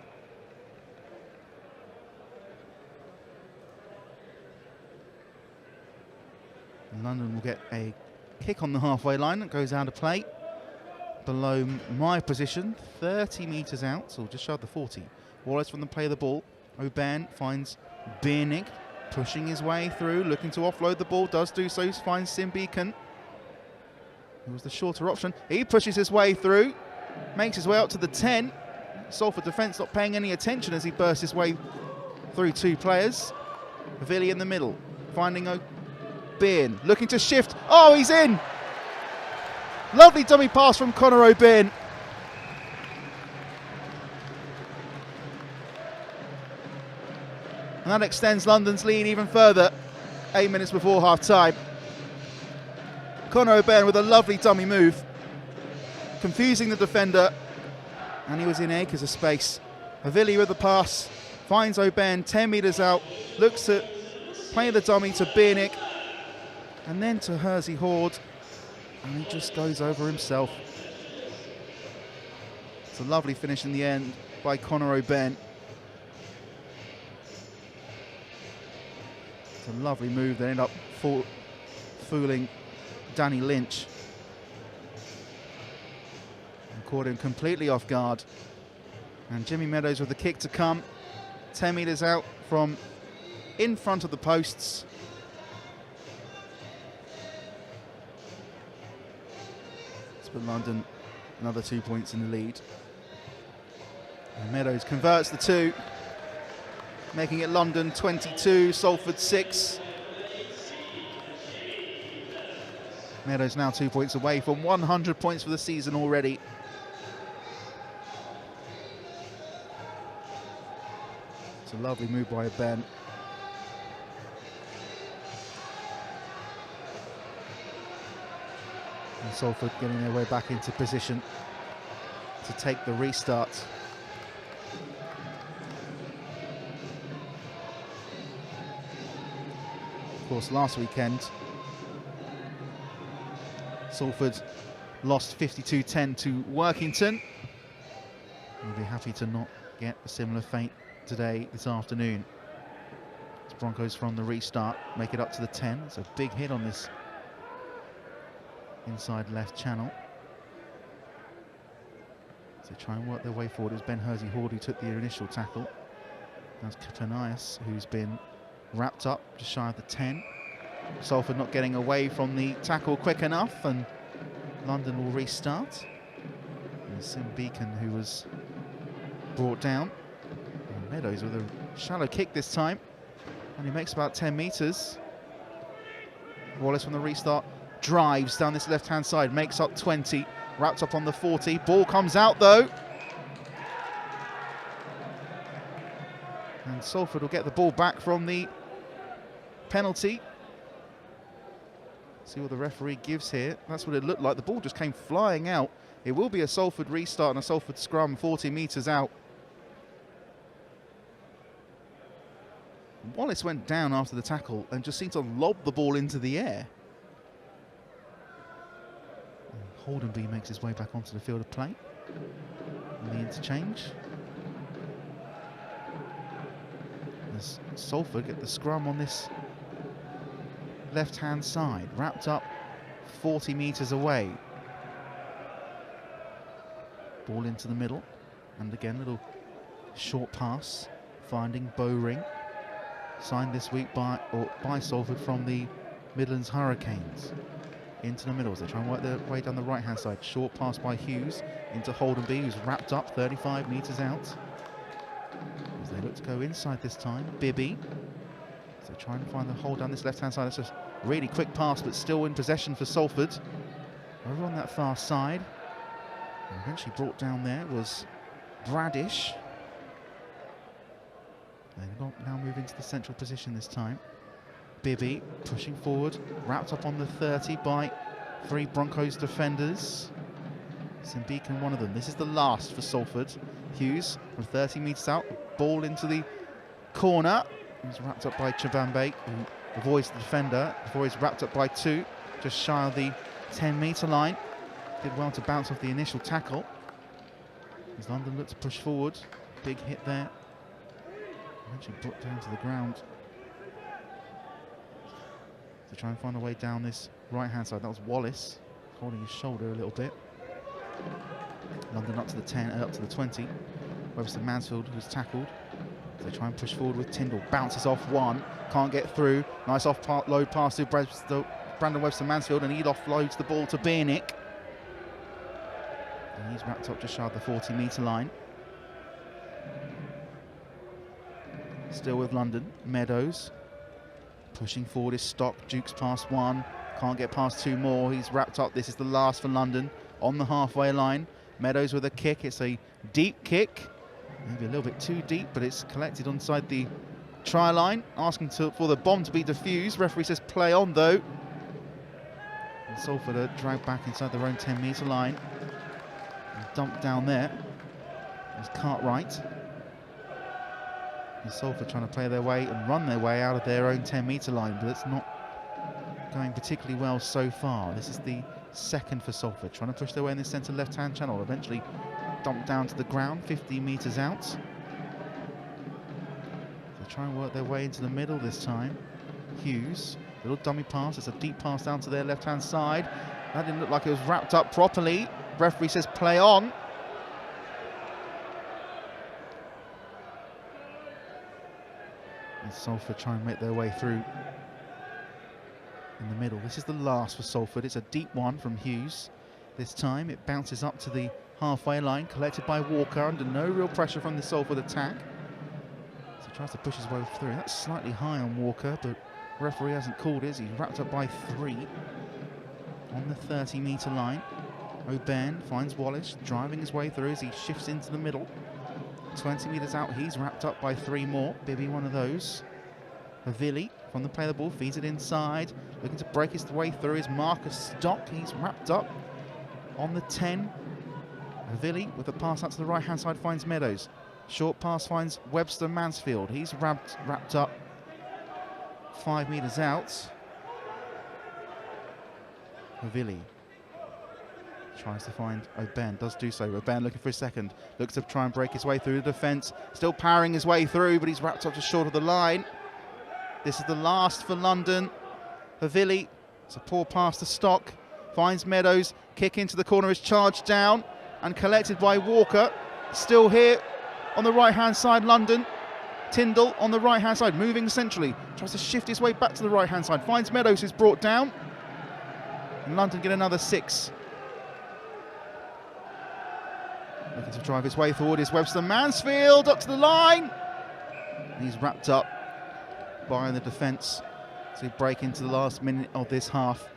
And London will get a kick on the halfway line that goes out of play. Below my position, 30 metres out, so just shy of the 40. Wallace from the play of the ball. O'Ban finds Biernick, pushing his way through, looking to offload the ball, does do so, finds Sim Beacon, who was the shorter option. He pushes his way through, makes his way up to the 10. Salford defence not paying any attention as he bursts his way through 2 players. Havili in the middle, finding O'Byrne, looking to shift. Oh, he's in! Lovely dummy pass from Connor O'Byrne. And that extends London's lead even further, 8 minutes before half-time. Connor O'Byrne with a lovely dummy move, confusing the defender, and he was in acres of space. Havili with the pass, finds O'Byrne 10 metres out, looks to play the dummy to Biernick, and then to Hersey Horde, and he just goes over himself. It's a lovely finish in the end by Connor O'Byrne. It's a lovely move. They end up fooling Danny Lynch and caught him completely off guard. And Jimmy Meadows with the kick to come, 10 metres out from in front of the posts. It's put London Another 2 points in the lead. And Meadows converts the 2, making it London 22, Salford 6. Meadows now 2 points away from 100 points for the season already. It's a lovely move by Ben. And Salford getting their way back into position to take the restart. Of course, last weekend, Salford lost 52-10 to Workington. We'll be happy to not get a similar fate today, this afternoon. As Broncos from the restart make it up to the 10. It's a big hit on this inside left channel. So try and work their way forward. It was Ben Hersey-Horde who took the initial tackle. That's Katanias who's been wrapped up just shy of the 10. Salford not getting away from the tackle quick enough, and London will restart. And Sim Beacon, who was brought down. And Meadows with a shallow kick this time, and he makes about 10 metres. Wallace from the restart drives down this left-hand side, makes up 20, wrapped up on the 40. Ball comes out though. And Salford will get the ball back from the penalty. See what the referee gives here. That's what it looked like. The ball just came flying out. It will be a Salford restart and a Salford scrum 40 metres out. Wallace went down after the tackle and just seemed to lob the ball into the air. And Holdenby makes his way back onto the field of play. And the interchange. As Salford get the scrum on this left-hand side, wrapped up 40 metres away. Ball into the middle, and again, little short pass, finding Bowring, signed this week by Salford from the Midlands Hurricanes. Into the middle, as they try and work their way down the right-hand side. Short pass by Hughes into Holdenby, who's wrapped up 35 metres out. As they look to go inside this time, Bibby. So trying to find the hole down this left-hand side. That's a really quick pass, but still in possession for Salford. Over on that far side. And eventually brought down there was Bradish. They've now moved into the central position this time. Bibby pushing forward, wrapped up on the 30 by 3 Broncos defenders. Sim Beacon, one of them. This is the last for Salford. Hughes from 30 metres out, ball into the corner. He's wrapped up by Chabambe, who avoids the defender before he's wrapped up by 2, just shy of the 10-metre line. Did well to bounce off the initial tackle. As London looked to push forward, big hit there. Eventually brought down to the ground. To try and find a way down this right-hand side. That was Wallace holding his shoulder a little bit. London up to the 10, up to the 20. Webster Mansfield, who's tackled. They try and push forward with Tyndall. Bounces off one, can't get through. Nice offload pass to Brandon Webster Mansfield, and he offloads the ball to Biernick. And he's wrapped up just shy of the 40-metre line. Still with London, Meadows. Pushing forward his stock, Dukes past 1. Can't get past 2 more. He's wrapped up. This is the last for London on the halfway line. Meadows with a kick. It's a deep kick. Maybe a little bit too deep, but it's collected inside the try line. Asking for the bomb to be defused. Referee says play on though. And Salford are dragged back inside their own 10-metre line. And dumped down there. There's Cartwright. And Salford trying to play their way and run their way out of their own 10-metre line, but it's not going particularly well so far. This is the second for Salford, trying to push their way in the centre left-hand channel, eventually dumped down to the ground, 50 metres out. They try and work their way into the middle this time. Hughes, little dummy pass, it's a deep pass down to their left-hand side. That didn't look like it was wrapped up properly. Referee says play on. And Salford try and make their way through in the middle. This is the last for Salford. It's a deep one from Hughes. This time it bounces up to the halfway line, collected by Walker under no real pressure from the Salford attack. So he tries to push his way through. That's slightly high on Walker, but referee hasn't called it. He's wrapped up by 3 on the 30-metre line. O'Byrne finds Wallace, driving his way through as he shifts into the middle. 20 metres out, he's wrapped up by 3 more. Bibby, one of those. Havili from the play of the ball, feeds it inside. Looking to break his way through is Marcus Stock. He's wrapped up on the 10. Havili with a pass out to the right-hand side finds Meadows. Short pass finds Webster Mansfield. He's wrapped up 5 metres out. Havili tries to find O'Byrne, does do so. O'Byrne looking for a second, looks to try and break his way through the defence, still powering his way through, but he's wrapped up just short of the line. This is the last for London. Havili, it's a poor pass to Stock, finds Meadows, kick into the corner is charged down and collected by Walker. Still here on the right-hand side, London. Tyndall on the right-hand side, moving centrally, tries to shift his way back to the right-hand side, finds Meadows, who's brought down. And London get another 6. Looking to drive his way forward is Webster Mansfield, up to the line. He's wrapped up by the defence to break into the last minute of this half.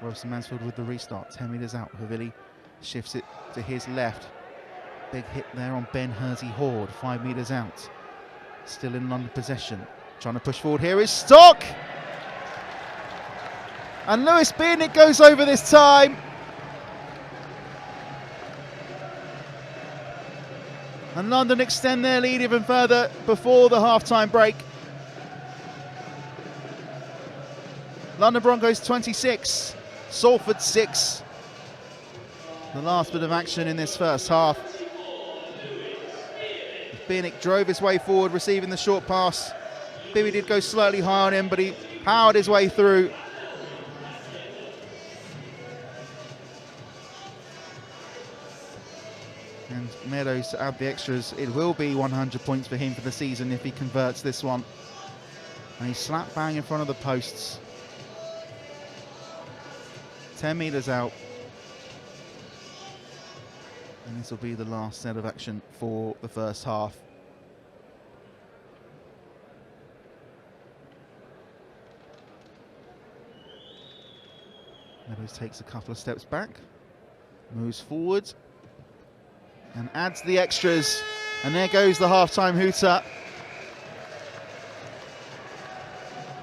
Webster Mansfield with the restart, 10 metres out. Havili shifts it to his left. Big hit there on Ben Hersey-Horde, 5 metres out. Still in London possession. Trying to push forward here is Stock. And Lewis Bearnick goes over this time. And London extend their lead even further before the half-time break. London Broncos 26, Salford 6. The last bit of action in this first half. Bearnick drove his way forward, receiving the short pass. Bibby did go slightly high on him, but he powered his way through. And Meadows to add the extras. It will be 100 points for him for the season if he converts this one. And he's slap bang in front of the posts. 10 metres out. And this will be the last set of action for the first half. Meadows takes a couple of steps back, moves forward, and adds the extras. And there goes the half-time hooter.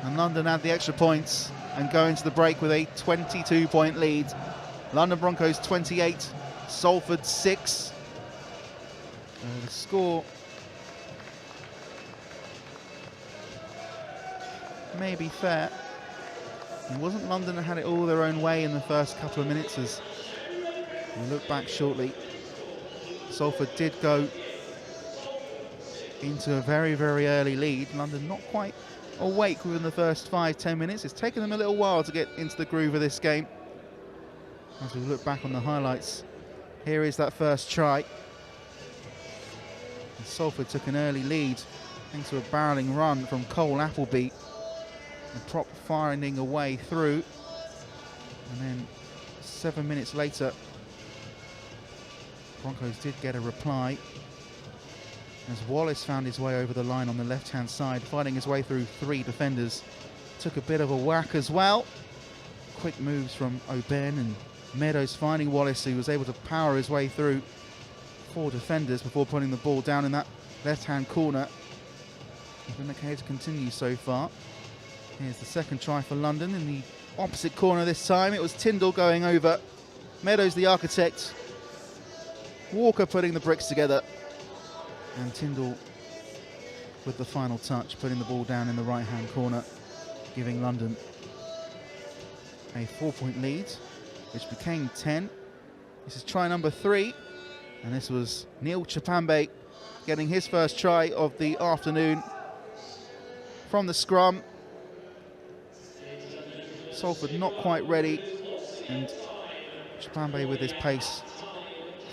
And London add the extra points and go into the break with a 22-point lead. London Broncos 28, Salford 6. The score may be fair. It wasn't London that had it all their own way in the first couple of minutes. As we look back shortly, Salford did go into a very, very early lead. London not quite awake within the first 5-10 minutes. It's taken them a little while to get into the groove of this game. As we look back on the highlights, here is that first try. And Salford took an early lead into a barrelling run from Cole Appleby. And prop finding a way through. And then 7 minutes later, Broncos did get a reply as Wallace found his way over the line on the left-hand side, fighting his way through 3 defenders. Took a bit of a whack as well. Quick moves from O'Byrne and Meadows finding Wallace, who was able to power his way through 4 defenders before putting the ball down in that left-hand corner. Been the case continues so far. Here's the second try for London in the opposite corner this time. It was Tyndall going over. Meadows the architect. Walker putting the bricks together. And Tyndall with the final touch, putting the ball down in the right-hand corner, giving London a 4-point lead, which became 10. This is try number 3. And this was Neil Chapambe getting his first try of the afternoon from the scrum. Salford not quite ready, and Chapambe with his pace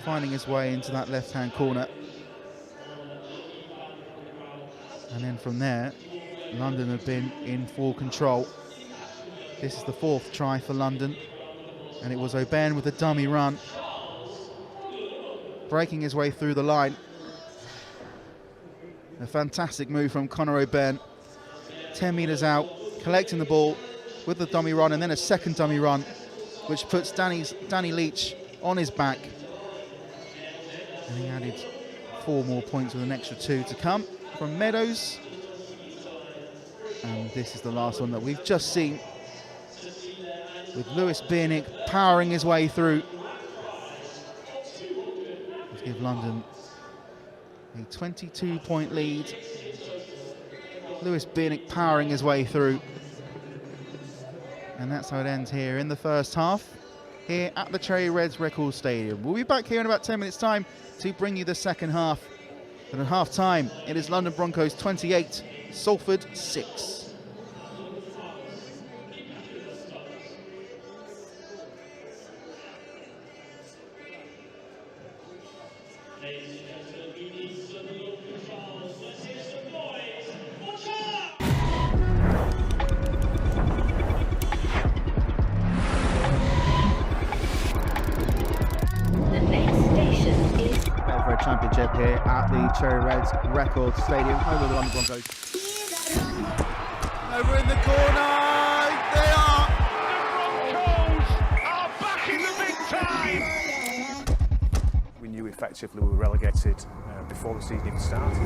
finding his way into that left-hand corner. And then from there, London have been in full control. This is the 4th try for London. And it was O'Byrne with the dummy run, breaking his way through the line. A fantastic move from Conor O'Byrne. 10 metres out, collecting the ball with the dummy run, and then a second dummy run, which puts Danny Leach on his back. And he added 4 more points with an extra 2 to come from Meadows. And this is the last one that we've just seen, with Lewis Biernick powering his way through to give London a 22-point lead. Lewis Biernick powering his way through. And that's how it ends here in the first half, here at the Cherry Reds Record Stadium. We'll be back here in about 10 minutes' time to bring you the second half. But at half-time, it is London Broncos 28, Salford 6. BETFRED Championship here at the Cherry Reds Record Stadium, home of the London Broncos. Over in the corner, they are! The Broncos are back in the big time! We knew effectively we were relegated before the season even started.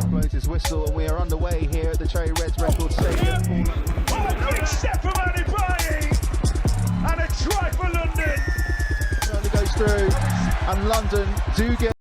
Blows his whistle, and we are underway here at the Cherry Reds Record Stadium. Oh, big step from Andy Bryant! And a try for London! Certainly goes through, and London do get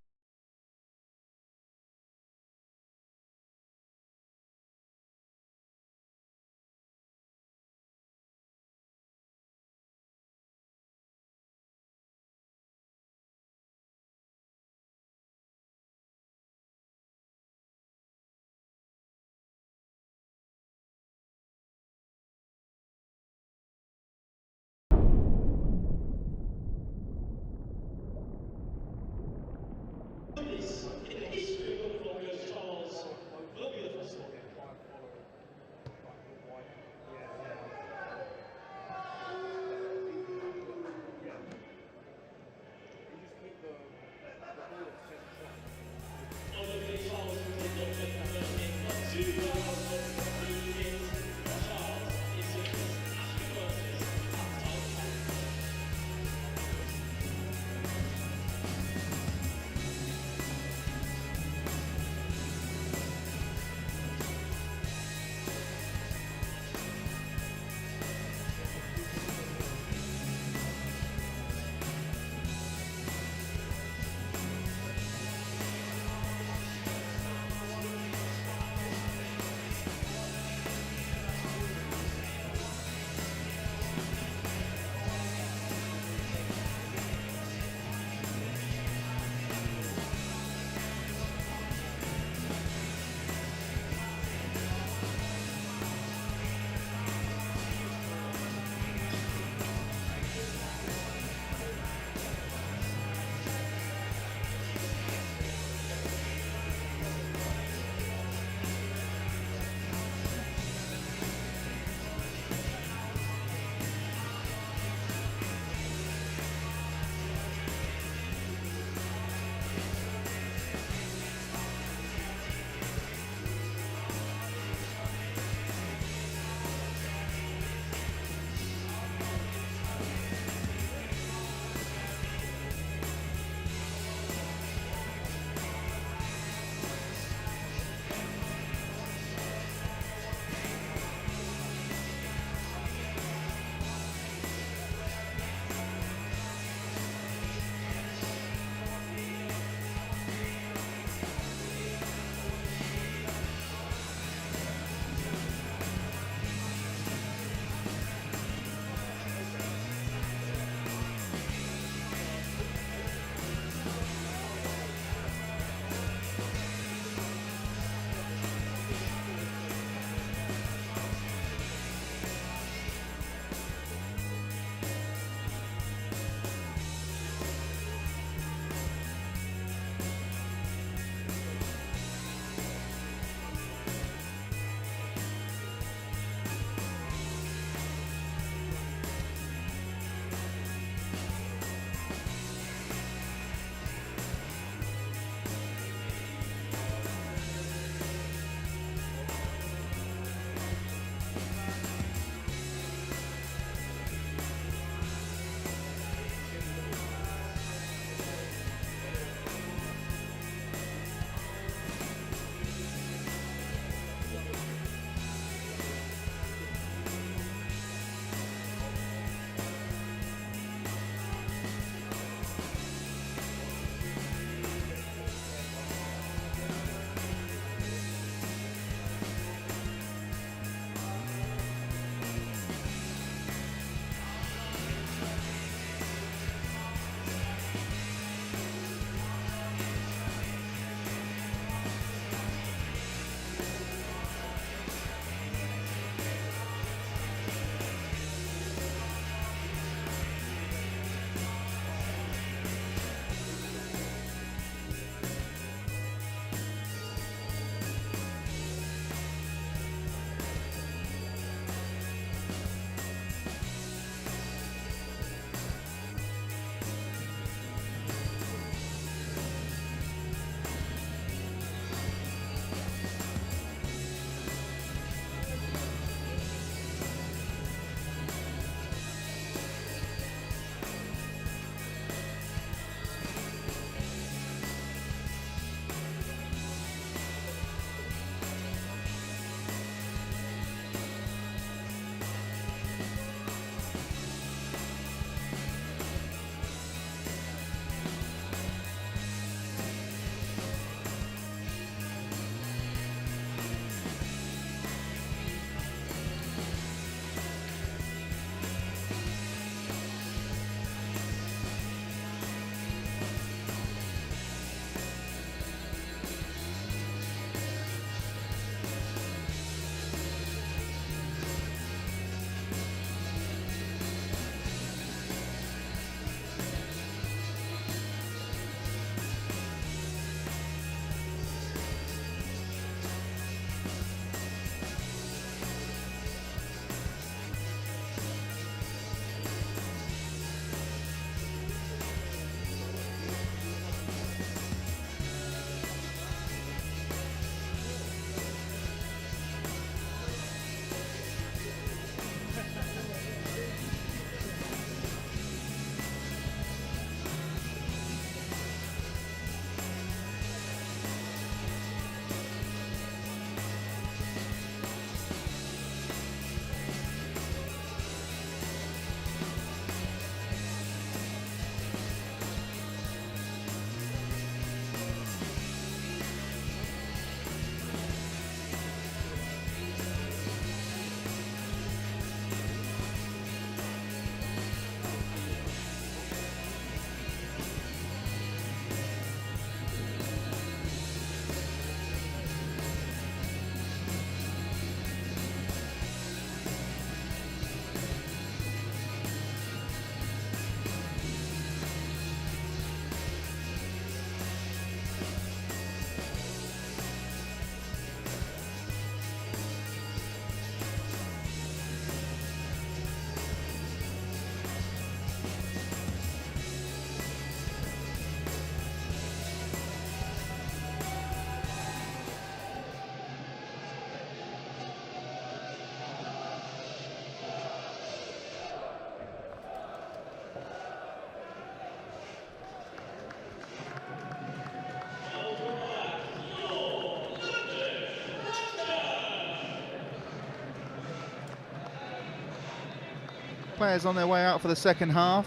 players on their way out for the second half.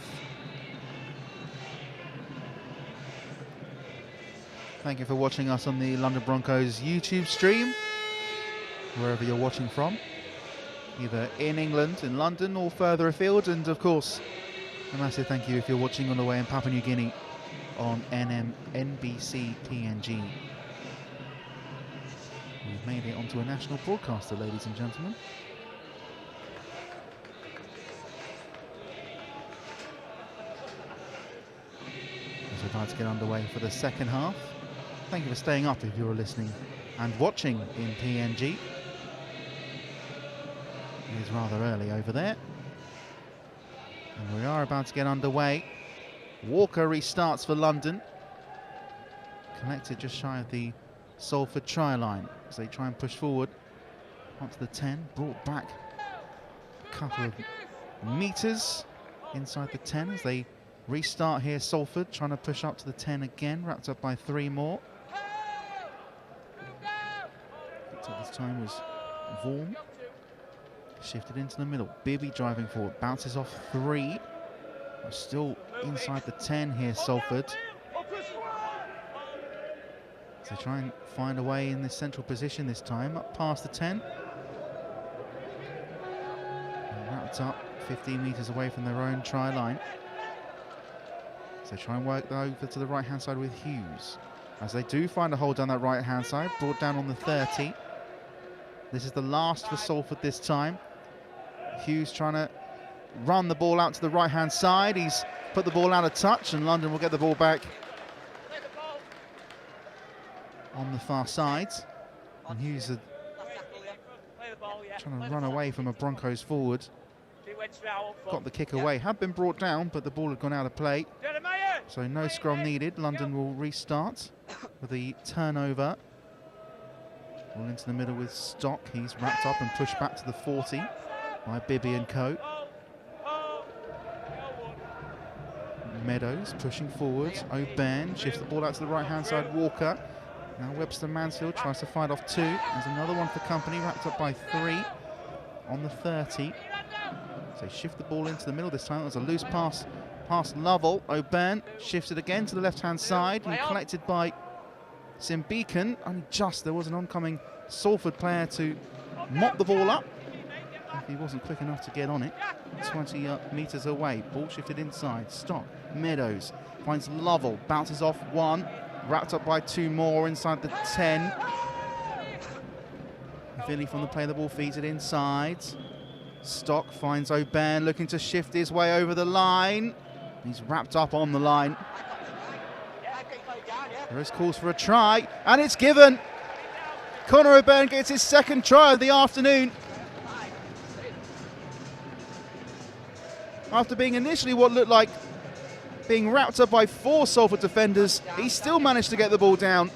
Thank you for watching us on the London Broncos YouTube stream, wherever you're watching from, either in England, in London, or further afield. And of course, a massive thank you if you're watching on the way in Papua New Guinea on NBC PNG. We've made it onto a national broadcaster, ladies and gentlemen. As we're about to get underway for the second half. Thank you for staying up if you're listening and watching in PNG. It is rather early over there. And we are about to get underway. Walker restarts for London. Collected just shy of the Salford try line as they try and push forward onto the 10. Brought back a couple of metres inside the 10 as they restart here. Salford trying to push up to the 10 again, wrapped up by 3 more. This time was Vaughan. Shifted into the middle. Bibby driving forward. Bounces off 3. Still inside the 10 here, Salford. So try and find a way in this central position this time. Up past the 10. And wrapped up 15 metres away from their own try line. So try and work over to the right-hand side with Hughes. As they do find a hole down that right-hand side. Brought down on the 30. This is the last for Salford this time. Hughes trying to run the ball out to the right-hand side. He's put the ball out of touch, and London will get the ball back on the far side. And Hughes is trying to run away from a Broncos forward. Got the kick away. Had been brought down, but the ball had gone out of play. So no scrum needed. London will restart with the turnover. All into the middle with Stock. He's wrapped up and pushed back to the 40 by Bibby and co. Meadows pushing forward. O'Byrne shifts the ball out to the right-hand side. Walker. Now Webster Mansfield tries to fight off 2. There's another one for company, wrapped up by 3 on the 30. So shift the ball into the middle this time. It was a loose pass past Lovell. O'Byrne shifted again to the left-hand side and collected by Sim Beacon. Only just there was an oncoming Salford player to mop the ball up. He wasn't quick enough to get on it. 20 metres away. Ball shifted inside. Stock. Meadows finds Lovell. Bounces off 1. Wrapped up by 2 more inside the 10. Billy from the play, the ball feeds it inside. Stock finds O'Byrne looking to shift his way over the line. He's wrapped up on the line. There is calls for a try, and it's given. Connor O'Byrne gets his second try of the afternoon. After being initially what looked like being wrapped up by 4 Salford defenders, he still managed to get the ball down.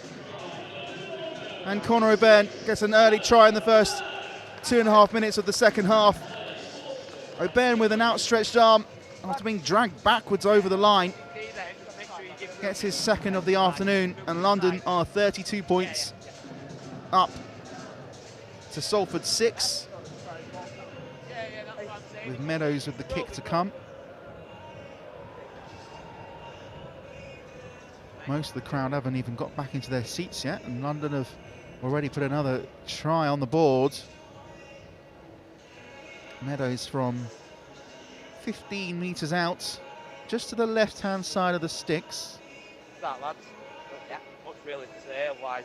And Connor O'Byrne gets an early try in the first 2.5 minutes of the second half. O'Byrne with an outstretched arm after being dragged backwards over the line. Gets his second of the afternoon, and London are 32 points up to Salford 6. With Meadows with the kick to come. Most of the crowd haven't even got back into their seats yet, and London have already put another try on the board. Meadows from 15 metres out, just to the left-hand side of the sticks. That lads, yeah, much really to say, otherwise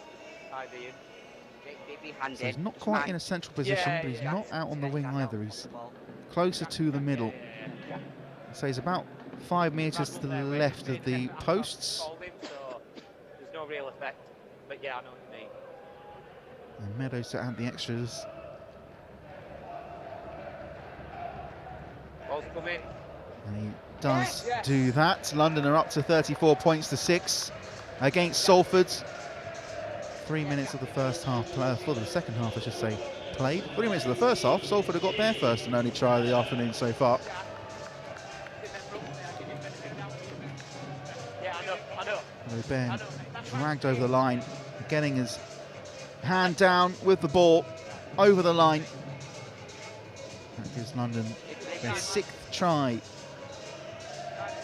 so he's not quite in a central position, but he's not out on the wing either. He's closer to the middle. So he's about 5 metres to the left of the posts. There's no real effect, but yeah, I know what you mean. And Meadows to add the extras. Ball's coming. And he does do that. London are up to 34 points to 6 against Salford. 3 minutes of the first half, for the second half I should say, played. 3 minutes of the first half, Salford have got their first and only try of the afternoon so far. Yeah, I know. O'Byrne dragged over the line, getting his hand down with the ball over the line. That gives London their 6th try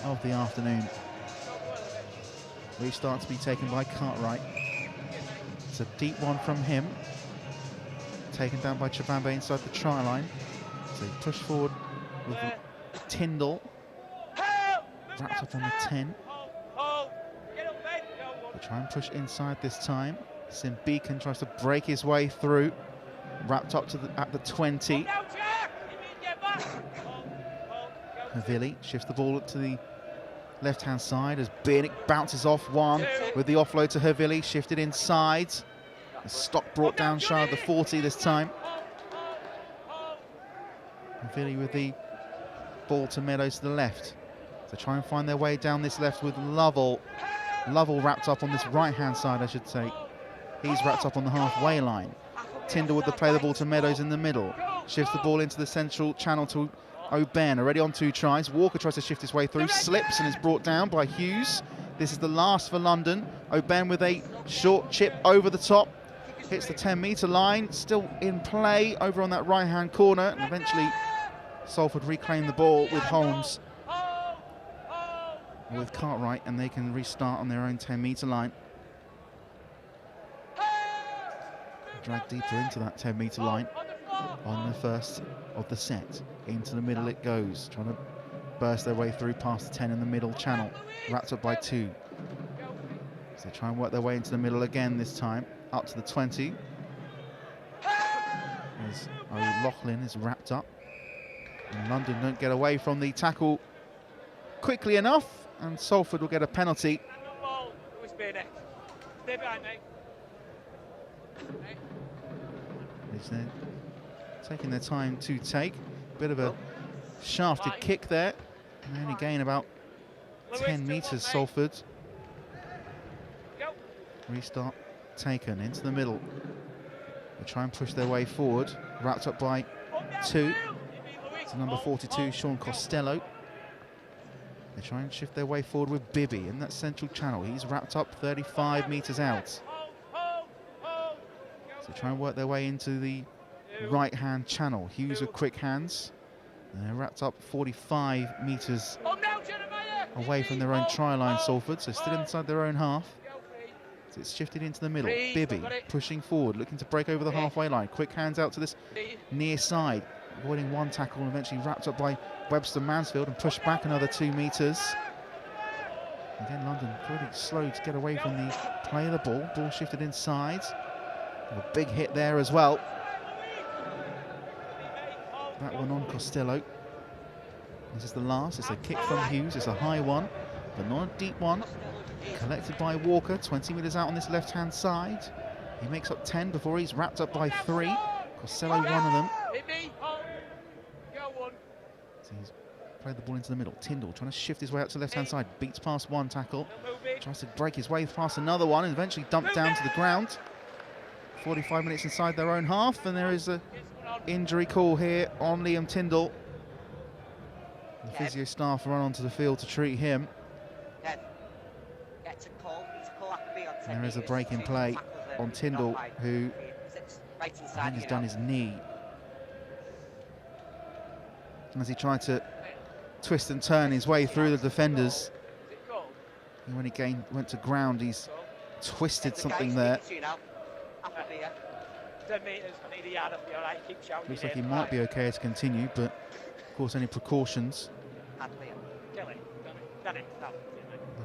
of the afternoon. Restart to be taken by Cartwright. It's a deep one from him. Taken down by Chabambe inside the try line. So he pushed forward with Tyndall. Wrapped up on the 10. They try and push inside this time. Sim Beacon tries to break his way through. Wrapped up to at the 20. Havili shifts the ball to the left-hand side as Biernick bounces off one with the offload to Havili, shifted inside. The stock brought down shy of the 40 this time. Havili with the ball to Meadows to the left. So try and find their way down this left with Lovell. Lovell wrapped up on this right-hand side, I should say. He's wrapped up on the halfway line. Tyndall with the play the ball to Meadows in the middle. Shifts the ball into the central channel to O'Ben, already on 2 tries. Walker tries to shift his way through, slips and is brought down by Hughes. This is the last for London. O'Ben with a short chip over the top. Hits the 10-metre line, still in play over on that right-hand corner. And eventually Salford reclaim the ball with Holmes, with Cartwright, and they can restart on their own 10-metre line. Drag deeper into that 10-metre line on the first of the set. Into the middle it goes, trying to burst their way through past the 10 in the middle channel. Wrapped up by 2. So they try and work their way into the middle again this time, up to the 20. As O'Loughlin is wrapped up. And London don't get away from the tackle quickly enough, and Salford will get a penalty. They're taking their time to take. Bit of a shafted kick there. And they only gain about 10 metres, Salford. Restart taken into the middle. They try and push their way forward. Wrapped up by 2. It's number 42, Sean Costello. They try and shift their way forward with Bibby in that central channel. He's wrapped up 35 metres out. So try and work their way into the right-hand channel. Hughes with quick hands. And they're wrapped up 45 metres away from their own try line, Salford, so still inside their own half. So it's shifted into the middle. Bibby pushing forward, looking to break over the halfway line. Quick hands out to this near side, avoiding one tackle and eventually wrapped up by Webster Mansfield and pushed back another 2 metres. Again, London pretty slow to get away from the play of the ball. Ball shifted inside. A big hit there as well. That one on Costello. This is the last. It's a kick from Hughes. It's a high one, but not a deep one. Collected by Walker, 20 metres out on this left-hand side. He makes up 10 before he's wrapped up by 3. Costello, one of them. So he's played the ball into the middle. Tyndall trying to shift his way out to the left-hand side. Beats past one tackle. Tries to break his way past another one and eventually dumped down to the ground. 45 minutes inside their own half, and there is a injury call here on Liam Tyndall. The physio staff run onto the field to treat him. There is a break in play on Tyndall, who I think has done his knee as he tried to twist and turn his way through the defenders. And when he went to ground, he's twisted something there. Looks like he might be okay to continue, but of course any precautions.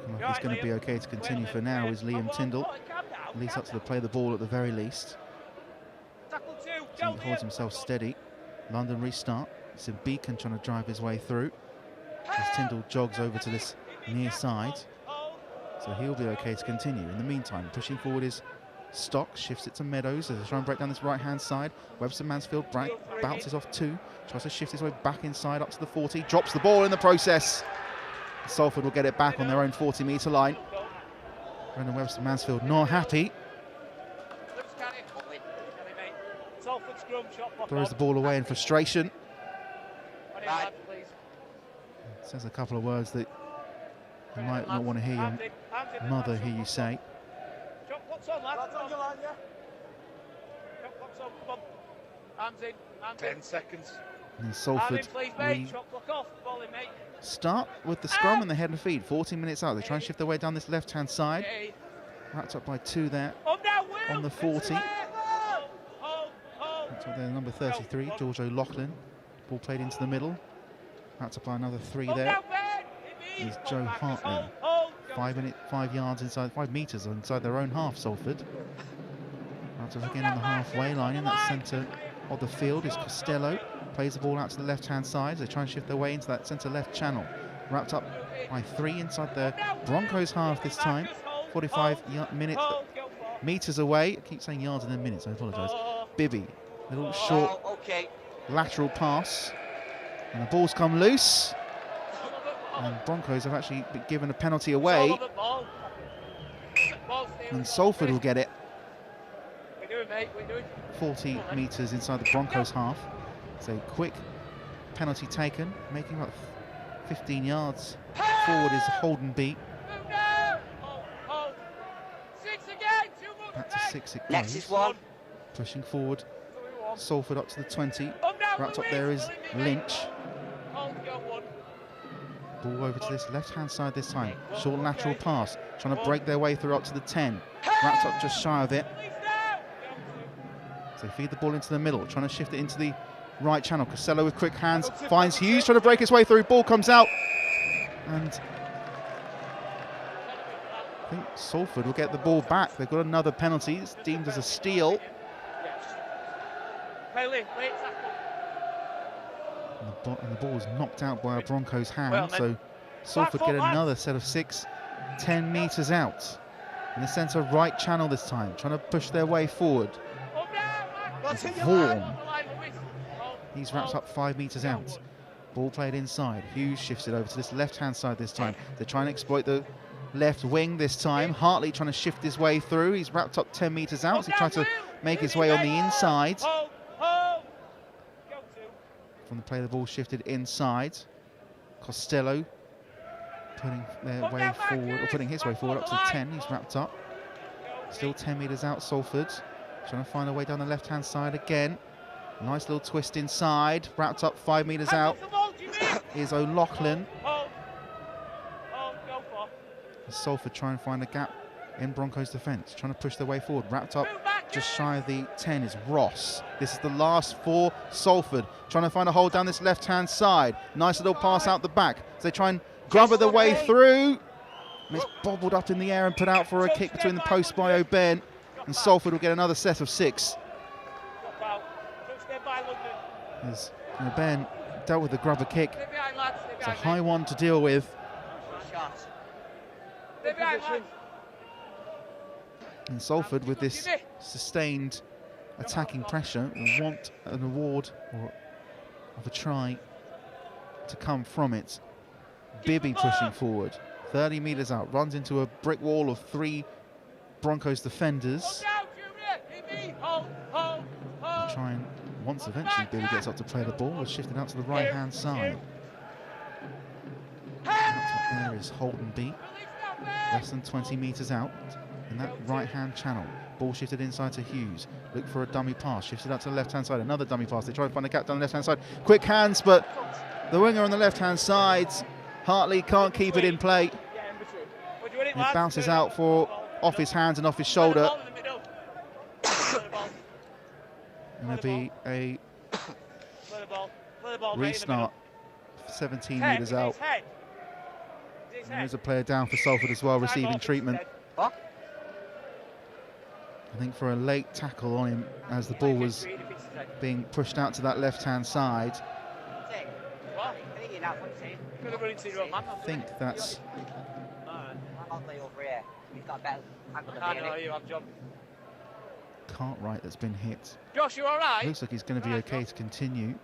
Looking like he's going to be okay to continue for now is Liam Tyndall. At least up to the play of the ball at the very least. So he holds himself steady. London restart. It's in Beacon trying to drive his way through. As Tyndall jogs over to this near side. So he'll be okay to continue. In the meantime, pushing forward is Stock, shifts it to Meadows as they try and break down this right-hand side. Webster Mansfield bounces off 2, tries to shift his way back inside up to the 40, drops the ball in the process. Salford will get it back on their own 40-metre line. Brendan Webster Mansfield not happy. Throws the ball away in frustration. Says a couple of words that you might not want to hear your mother hear you say. 10 seconds. And Salford start with the scrum and the head and feet. 14 minutes out. They try and shift their way down this left-hand side. Wrapped up by 2 there on the 40. That's what they're number 33, George O'Loughlin. Ball played into the middle. Wrapped up by another 3 there. Is Joe Hartley. 5 yards inside, 5 metres inside their own half, Salford. Wrapped up again on the halfway line in that centre of the field is Costello. Plays the ball out to the left-hand side. They try and shift their way into that centre-left channel. Wrapped up by 3 inside the Broncos half this time. 45 metres away. I keep saying yards and then minutes, I apologise. Bibby, a little short lateral pass. And the ball's come loose. And Broncos have actually been given a penalty away. And Salford will get it. 40 metres inside the Broncos half. So quick penalty taken, making about 15 yards forward is Holden beat. Back to 6 it goes. Next is 1. Pushing forward, Salford up to the 20. Wrapped up there is Lynch. Ball over to this left-hand side this time. Short lateral pass, trying to break their way through up to the 10. Wrapped up just shy of it. So feed the ball into the middle, trying to shift it into the right channel. Costello with quick hands, finds Hughes, trying to break his way through. Ball comes out. And I think Salford will get the ball back. They've got another penalty. It's deemed as a steal. And the ball was knocked out by a Broncos hand. So Salford get another set of 6, 10 metres out. In the centre right channel this time, trying to push their way forward. It's Vaughan. He's wrapped up 5 metres out. Ball played inside. Hughes shifts it over to this left-hand side this time. They're trying to exploit the left wing this time. Hartley trying to shift his way through. He's wrapped up 10 metres out. So he tried to make his way on the inside. From the play, the ball shifted inside. Costello putting their way forward, or putting his way forward up to 10. He's wrapped up. Still 10 metres out, Salford. Trying to find a way down the left-hand side again. Nice little twist inside. Wrapped up 5 metres out is O'Loughlin. Salford try and find a gap in Broncos' defence. Trying to push their way forward. Wrapped up just shy of the 10 is Ross. This is the last for Salford. Trying to find a hole down this left-hand side. Nice little pass out the back. So they try and grubber their way through. And it's bobbled up in the air and put out for a kick between the posts by O'Byrne. And Salford will get another set of 6. As O'Byrne dealt with the grubber kick. It's a high one to deal with. And Salford, with this sustained attacking pressure, will want an award or of a try to come from it. Bibby pushing forward, 30 metres out, runs into a brick wall of 3 Broncos defenders. Try and once eventually Bibby gets up to play the ball, was shifted out to the right-hand side. Up top there is Holden beat, less than 20 metres out in that right-hand channel. Ball shifted inside to Hughes. Look for a dummy pass. Shifted out to the left-hand side. Another dummy pass. They try to find a gap down the left-hand side. Quick hands, but the winger on the left-hand side, Hartley, can't keep it in play. It bounces out for off his hands and off his shoulder. And there'll be a restart. 17 metres out. And there's a player down for Salford as well, receiving treatment. I think for a late tackle on him as the ball was being pushed out to that left-hand side. I think that's Cartwright that's been hit. Josh, you all right? Looks like he's going to be okay to continue.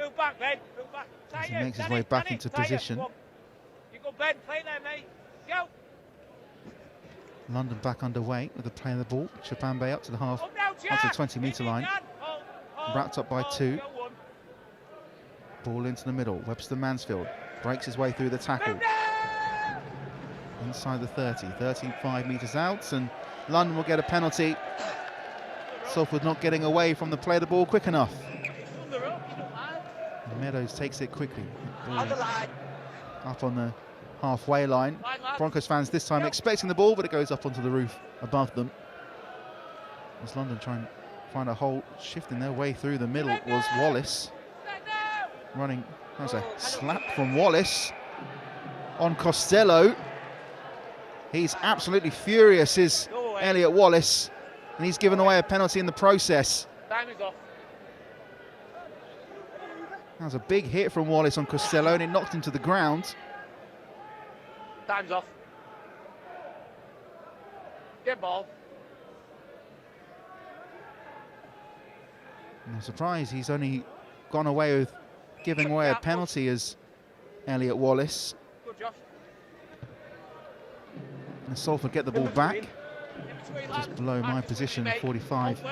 Move back, Ben. Move back. As he makes his way back into position. You go, Ben. Play there, mate. Go. London back underway with the play of the ball. Chapambe up to the half, up to the 20-metre line. Wrapped up by 2. Ball into the middle. Webster Mansfield breaks his way through the tackle. Inside the 30, 35 metres out, and London will get a penalty. Salford not getting away from the play of the ball quick enough. Meadows takes it quickly. On the line. Up on the halfway line. Broncos fans this time expecting the ball, but it goes up onto the roof above them. As London trying to find a hole, shifting their way through the middle was Wallace. Running, that was a slap from Wallace on Costello. He's absolutely furious, is Elliot Wallace, and he's given away a penalty in the process. Time is off. That was a big hit from Wallace on Costello, and it knocked him to the ground. Time's off. Get ball. No surprise, he's only gone away with giving away a penalty as Elliot Wallace. Good, Josh. And Salford get the ball back, just below my position, 45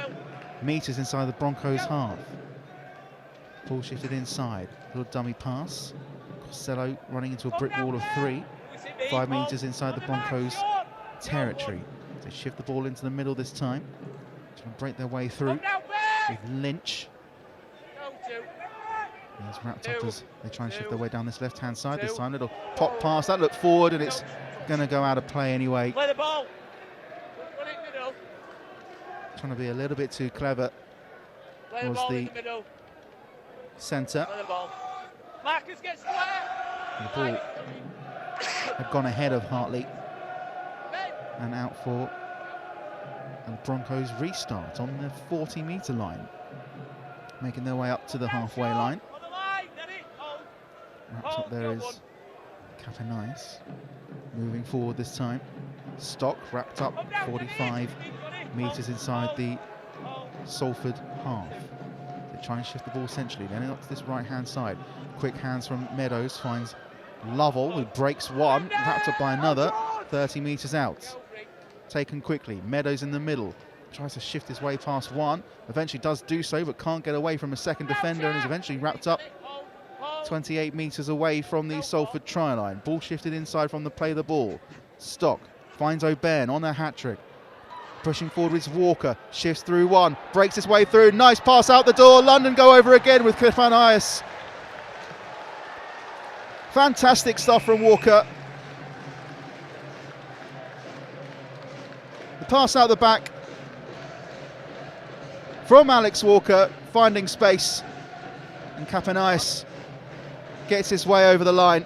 metres inside the Broncos half. Ball shifted inside, little dummy pass. Costello running into a brick wall of 3, 5 metres inside the Broncos territory. They shift the ball into the middle this time, trying to break their way through with Lynch. He's wrapped up as they try and shift their way down this left-hand side this time. Little pop pass, that looked forward, and it's going to go out of play anyway. Play the ball. Trying to be a little bit too clever was the centre. Marcus gets square. The ball had gone ahead of Hartley and out for a Broncos restart on the 40-metre line, making their way up to the halfway line. Wrapped up there is Capenice, moving forward this time. Stock wrapped up 45 metres inside the Salford half. They try and shift the ball centrally, then up to this right-hand side. Quick hands from Meadows, finds Lovell, who breaks one, wrapped up by another, 30 metres out. Taken quickly, Meadows in the middle, tries to shift his way past one, eventually does do so, but can't get away from a second defender and is eventually wrapped up 28 metres away from the Salford try line. Ball shifted inside from the play the ball. Stock finds O'Byrne on a hat-trick. Pushing forward with Walker, shifts through one, breaks his way through, nice pass out the door. London go over again with Capenice. Fantastic stuff from Walker. The pass out the back from Alex Walker, finding space, and Capenice gets his way over the line,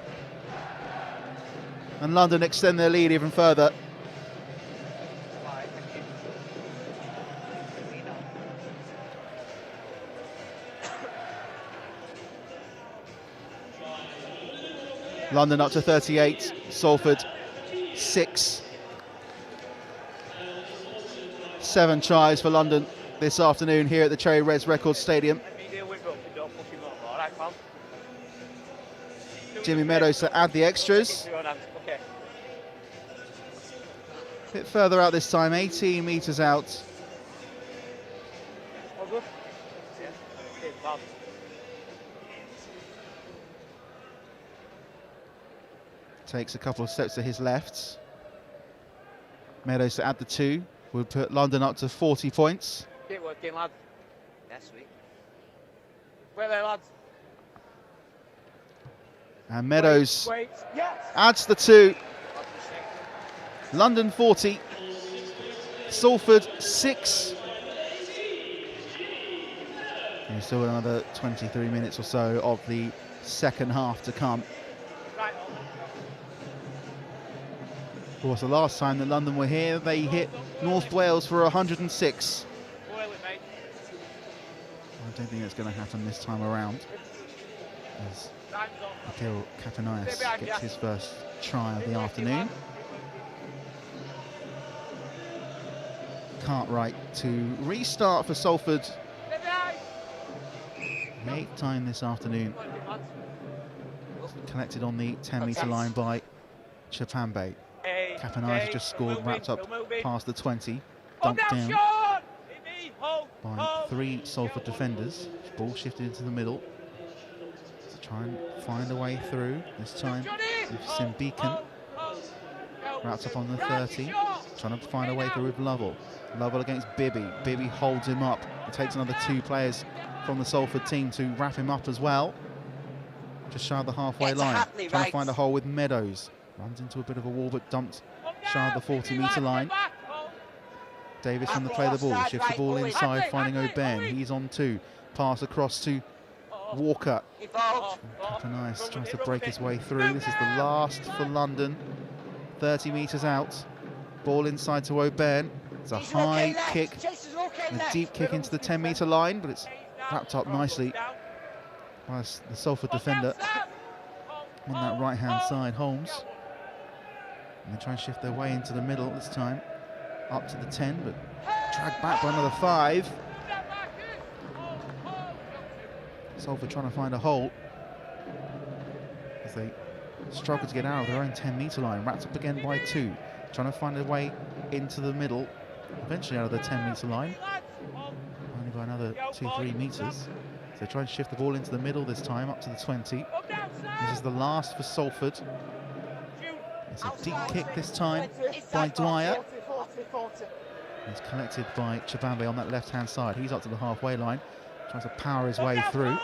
and London extend their lead even further. London up to 38, Salford 6. 7 tries for London this afternoon here at the Cherry Reds Records Stadium. Jimmy Meadows to add the extras. A bit further out this time, 18 metres out. Takes a couple of steps to his left. Meadows to add the 2 would put London up to 40 points. Keep working, lads. Yes, sweet. Wait there, lads. And Meadows Wait. Yes. adds the 2. London 40, Salford 6. And still another 23 minutes or so of the second half to come. Right. Of course, the last time that London were here, they hit North Wales for 106. Boil it, mate. I don't think it's going to happen this time around, as Akil Capenice gets his first try of the afternoon. Cartwright to restart for Salford. The 8th time this afternoon. Collected on the 10-metre line by Chapambe. Capenice just scored, wrapped up past the 20, dumped down by 3 Salford defenders. Ball shifted into the middle to try and find a way through. This time with Sim Beacon, wrapped up on the 30, trying to find a way through with Lovell. Lovell against Bibby. Bibby holds him up. It takes another 2 players from the Salford team to wrap him up as well. just shy of the halfway line. Trying to find a hole with Meadows. Runs into a bit of a wall, but dumped shy of the 40-metre line. Davis on the play the ball, shifts the ball inside, finding O'Byrne. He's on 2. Pass across to Walker. Capanias tries to break his way through. This is the last for London. 30 metres out. Ball inside to O'Byrne. It's a high kick, a deep kick into the 10-metre line, but it's wrapped up nicely by the Salford defender on that right-hand side, Holmes. And they try and shift their way into the middle this time, up to the 10, but dragged back by another 5. Salford trying to find a hole as they struggle to get out of their own 10-metre line. Wrapped up again by 2, trying to find a way into the middle, eventually out of the 10-metre line, only by another 2-3 metres. So they try and shift the ball into the middle this time, up to the 20. This is the last for Salford. It's a deep kick this time by Dwyer. It's collected by Chibambe on that left-hand side. He's up to the halfway line, tries to power his way through,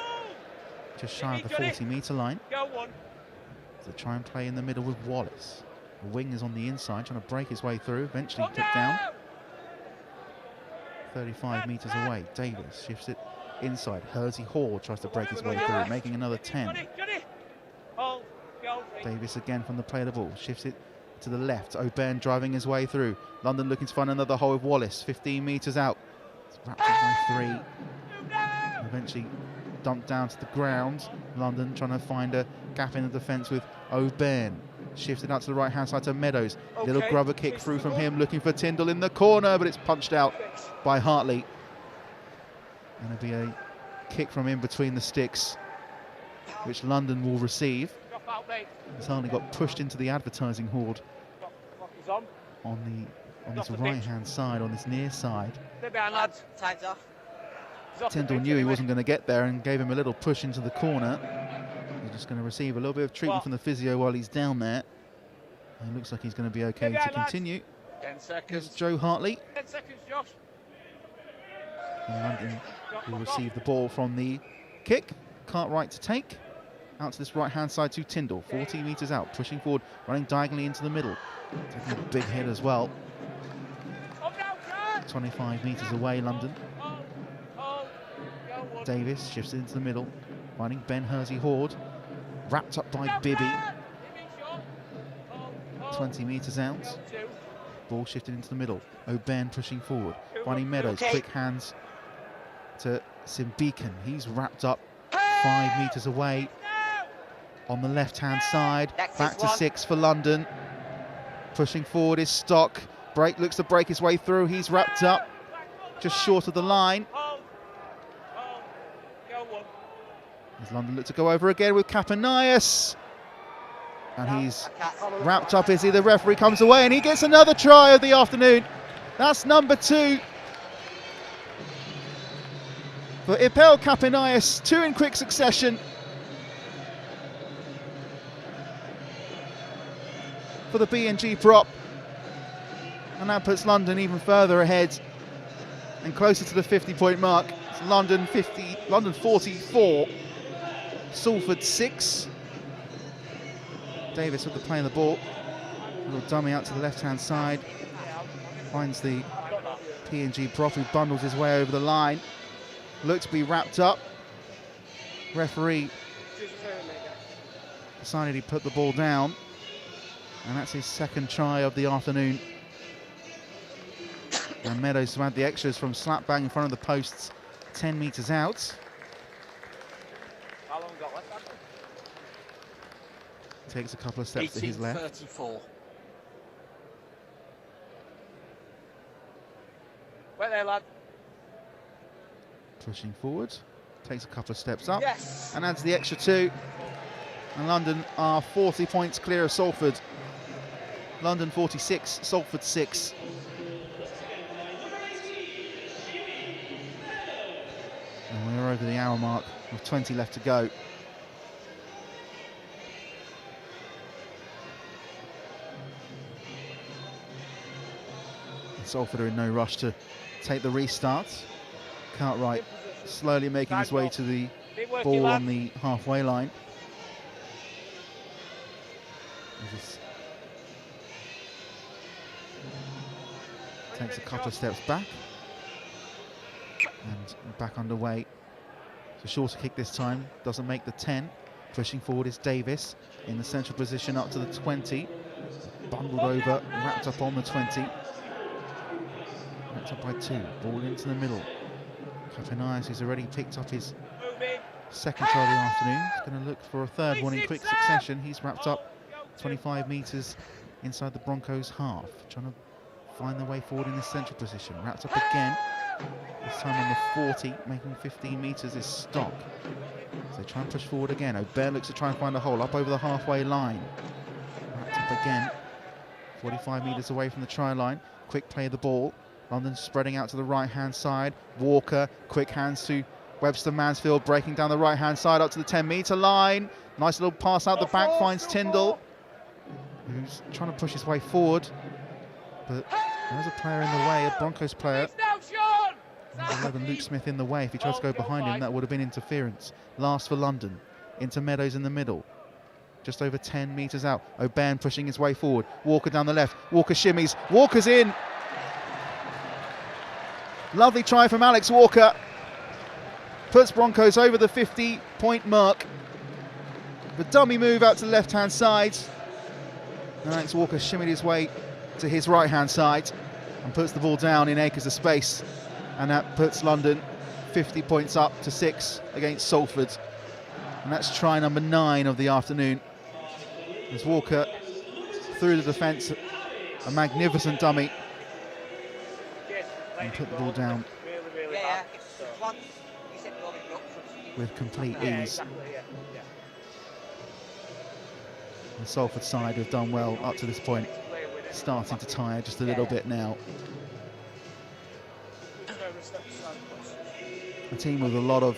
just shy of the 40-metre line. So try and play in the middle with Wallace. The wing is on the inside, trying to break his way through, eventually put down. 35 metres away, Davis shifts it inside. Hersey Hall tries to break his way through, making another 10. Davis again from the play of the ball, shifts it to the left. O'Byrne driving his way through. London looking to find another hole with Wallace, 15 metres out. It's wrapped up by 3. Eventually dumped down to the ground. London trying to find a gap in the defence with O'Byrne. Shifted out to the right-hand side to Meadows. Little grubber kick through from him, looking for Tyndall in the corner, but it's punched out by Hartley. And it'll be a kick from in between the sticks, which London will receive. As Hartley got pushed into the advertising hoard on this right-hand side, on this near side. Tyndall knew he wasn't going to get there and gave him a little push into the corner. He's just going to receive a little bit of treatment from the physio while he's down there. And it looks like he's going to be okay to continue. 10 seconds. Here's Joe Hartley. 10 seconds, Josh. And London will receive the ball from the kick. Cartwright to take. Out to this right-hand side to Tyndall. 40 metres out, pushing forward, running diagonally into the middle. Taking a big hit as well. 25 metres away, London. Davis shifts into the middle, finding Ben Hersey-Horde. Wrapped up by Bibby. 20 metres out. Ball shifted into the middle. O'Byrne pushing forward, finding Meadows. Quick hands to Simbeacon. He's wrapped up 5 metres away. On the left-hand side, back to 6 for London. Pushing forward is Stock. Looks to break his way through. He's wrapped up just short of the line. As London look to go over again with Capanias. And he's wrapped up, is he? The referee comes away and he gets another try of the afternoon. That's number 2 for Ipel Capanias. 2 in quick succession for the B&G prop. And that puts London even further ahead and closer to the 50-point mark. It's London 44, Salford 6. Davis with the play of the ball. A little dummy out to the left-hand side. Finds the P&G prop, who bundles his way over the line. Looks to be wrapped up. Referee decided he put the ball down. And that's his second try of the afternoon. And Meadows to add the extras from slap bang in front of the posts, 10 metres out. How long got left? Takes a couple of steps to his left. 34. Wait there, lad. Pushing forward, takes a couple of steps up, Yes. and adds the extra 2. And London are 40 points clear of Salford. London 46, Salford 6. And we're over the hour mark with 20 left to go. And Salford are in no rush to take the restart. Cartwright slowly making his way to the ball on the halfway line. Takes a couple of steps back and back underway. It's a shorter kick this time, doesn't make the 10. Pushing forward is Davis in the central position up to the 20. Bundled over, wrapped up on the 20. Wrapped up by 2, ball into the middle. Capinais, who's already picked up his second try of the afternoon, is going to look for a third one in quick succession. He's wrapped up 25 metres inside the Broncos half, trying to find their way forward in the central position. Wrapped up again, this time on the 40, making 15 metres is stock. So they try and push forward again. O'Bear looks to try and find a hole up over the halfway line. Wrapped up again, 45 metres away from the try line. Quick play of the ball. London spreading out to the right-hand side. Walker, quick hands to Webster Mansfield, breaking down the right-hand side up to the 10-metre line. Nice little pass out the back, finds Tyndall, who's trying to push his way forward. But there's a player in the way, a Broncos player. 11, Luke Smith, in the way. If he tried to go behind him, that would have been interference. Last for London, into Meadows in the middle. Just over 10 metres out. O'Beirne pushing his way forward. Walker down the left. Walker shimmies. Walker's in. Lovely try from Alex Walker. Puts Broncos over the 50-point mark. The dummy move out to the left-hand side. And Alex Walker shimmied his way to his right-hand side and puts the ball down in acres of space. And that puts London 50 points up to 6 against Salford. And that's try number 9 of the afternoon. As Walker through the defence, a magnificent dummy, and put the ball down with complete ease. The Salford side have done well up to this point, starting to tire just a little bit now. A team with a lot of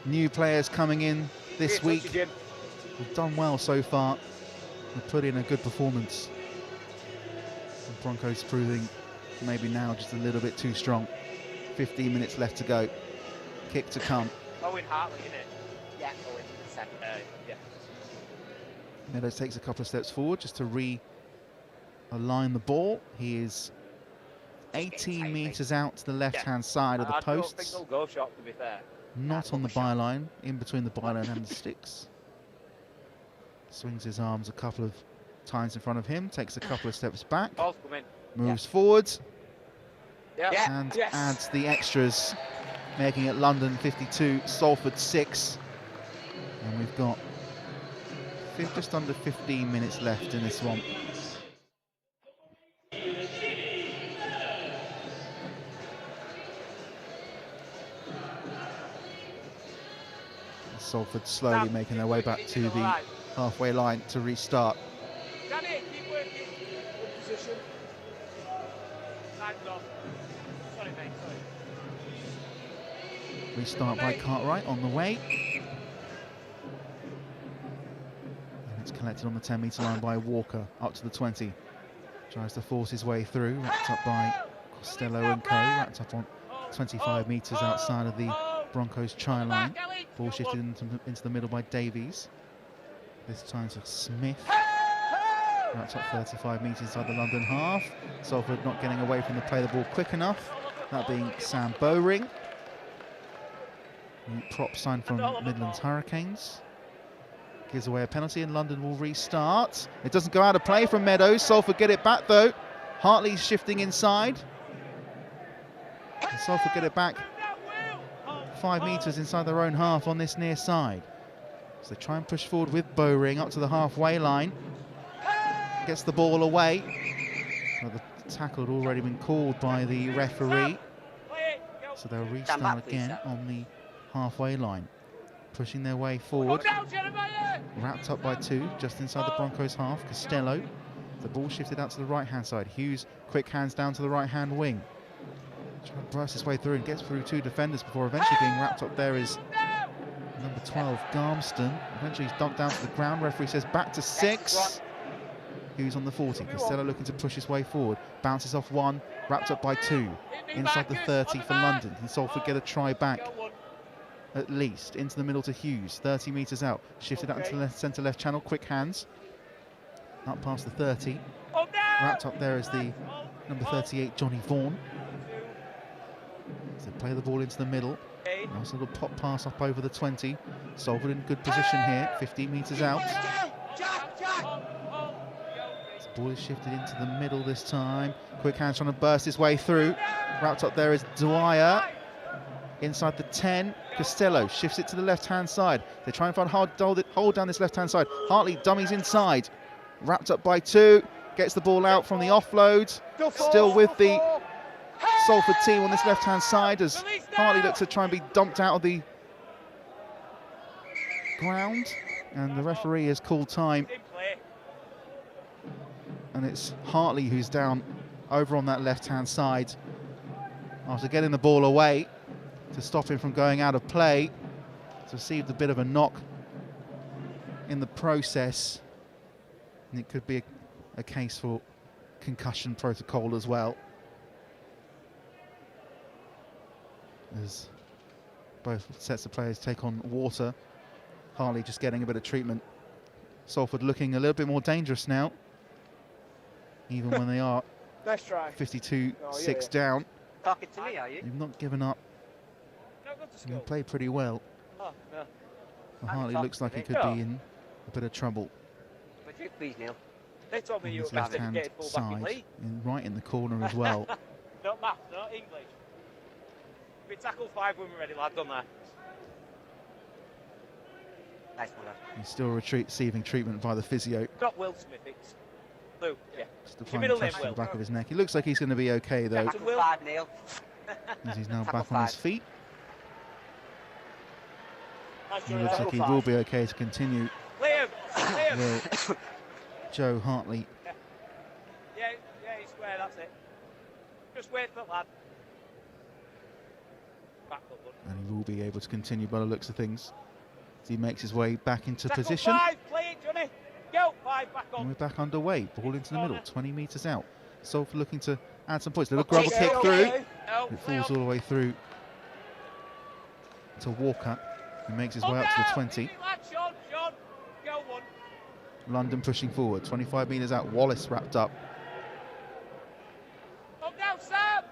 new players coming in this week. We've done well so far. We've put in a good performance. The Broncos proving maybe now just a little bit too strong. 15 minutes left to go. Kick to come. Owen Hartley, isn't it? Yeah, Owen. Yeah. Meadows takes a couple of steps forward just to realign the ball. He is 18 metres out to the left-hand side of the posts. Goal shot, to be fair. Not on the byline, in between the byline and the sticks. Swings his arms a couple of times in front of him, takes a couple of steps back, moves forward, and adds the extras, making it London 52, Salford 6. And we've got just under 15 minutes left in this one. Salford slowly making their way back to the halfway line to restart. Restart by Cartwright on the way. And it's collected on the 10-metre line by Walker, up to the 20. Tries to force his way through, wrapped up by Costello and co, wrapped up on 25 metres outside of the Broncos try line. Ball shifted into the middle by Davies. This time to Smith. Wrapped up 35 metres inside the London half. Salford not getting away from the play the ball quick enough. That being Sam Bowring. Prop signed from Midlands Hurricanes. Gives away a penalty and London will restart. It doesn't go out of play from Meadows. Salford get it back though. Hartley shifting inside. And Salford get it back 5 metres inside their own half on this near side. So they try and push forward with Bowring up to the halfway line. Gets the ball away. Well, the tackle had already been called by the referee. So they'll restart again on the halfway line. Pushing their way forward. Wrapped up by 2, just inside the Broncos half. Costello. The ball shifted out to the right-hand side. Hughes, quick hands down to the right-hand wing. Trying to burst his way through and gets through 2 defenders before eventually being wrapped up. There is number 12, Garmston. Eventually he's dumped down to the ground. Referee says back to 6. Hughes on the 40. Costello looking to push his way forward. Bounces off 1, wrapped up by 2. Inside the 30 for London. Can Salford get a try back? at least. Into the middle to Hughes, 30 metres out. Shifted out into the centre-left channel, quick hands. Up past the 30. Wrapped up there is the number 38, Johnny Vaughan. So play the ball into the middle. Nice little pop pass up over the 20. Salford in good position here, 15 metres out. The ball is shifted into the middle this time. Quick hands trying to burst his way through. Wrapped up there is Dwyer. Inside the 10, Costello shifts it to the left-hand side. They try and find hold down this left-hand side. Hartley dummies inside. Wrapped up by 2. Gets the ball out from the offload. Still with the Salford team on this left-hand side as Hartley looks to try and be dumped out of the ground. And the referee has called time. And it's Hartley who's down over on that left-hand side after getting the ball away to stop him from going out of play. He's received a bit of a knock in the process, and it could be a case for concussion protocol as well, as both sets of players take on water. Hartley just getting a bit of treatment. Salford looking a little bit more dangerous now, even when they are 52-6 down. Talking to me, are you? They've not given up. They played pretty well. Oh, no. But Hartley looks like he could be in a bit of trouble. Would you please, Neil? They told me On you his were going to left-hand get full back in side, league. right in the corner as well. Not maths, not English. We tackle 5 when we're ready, lad, done there. Nice one, lad. He's still receiving treatment by the physio. Not Will Smith, it's Lou, yeah. Just applying pressure to the back of his neck. He looks like he's going to be okay though, Tackle 5, Neil. as he's now Tackle back on his 5. feet. Nice He job, looks like tackle he 5. will be okay to continue. Liam! Will Joe Hartley. Yeah, he's square, that's it. Just wait for the lad. Back up, bud. And he will be able to continue by the looks of things, as he makes his way back into Tackle position. 5, play it, Johnny. Go, 5, back And on. we're back underway. Ball into the middle, 20 metres out. Salford looking to add some points. Little gravel kick through. It falls all the way through to Walker. He makes his way up to the 20. Sean, go one. London pushing forward. 25 metres out. Wallace wrapped up. Down, Sam.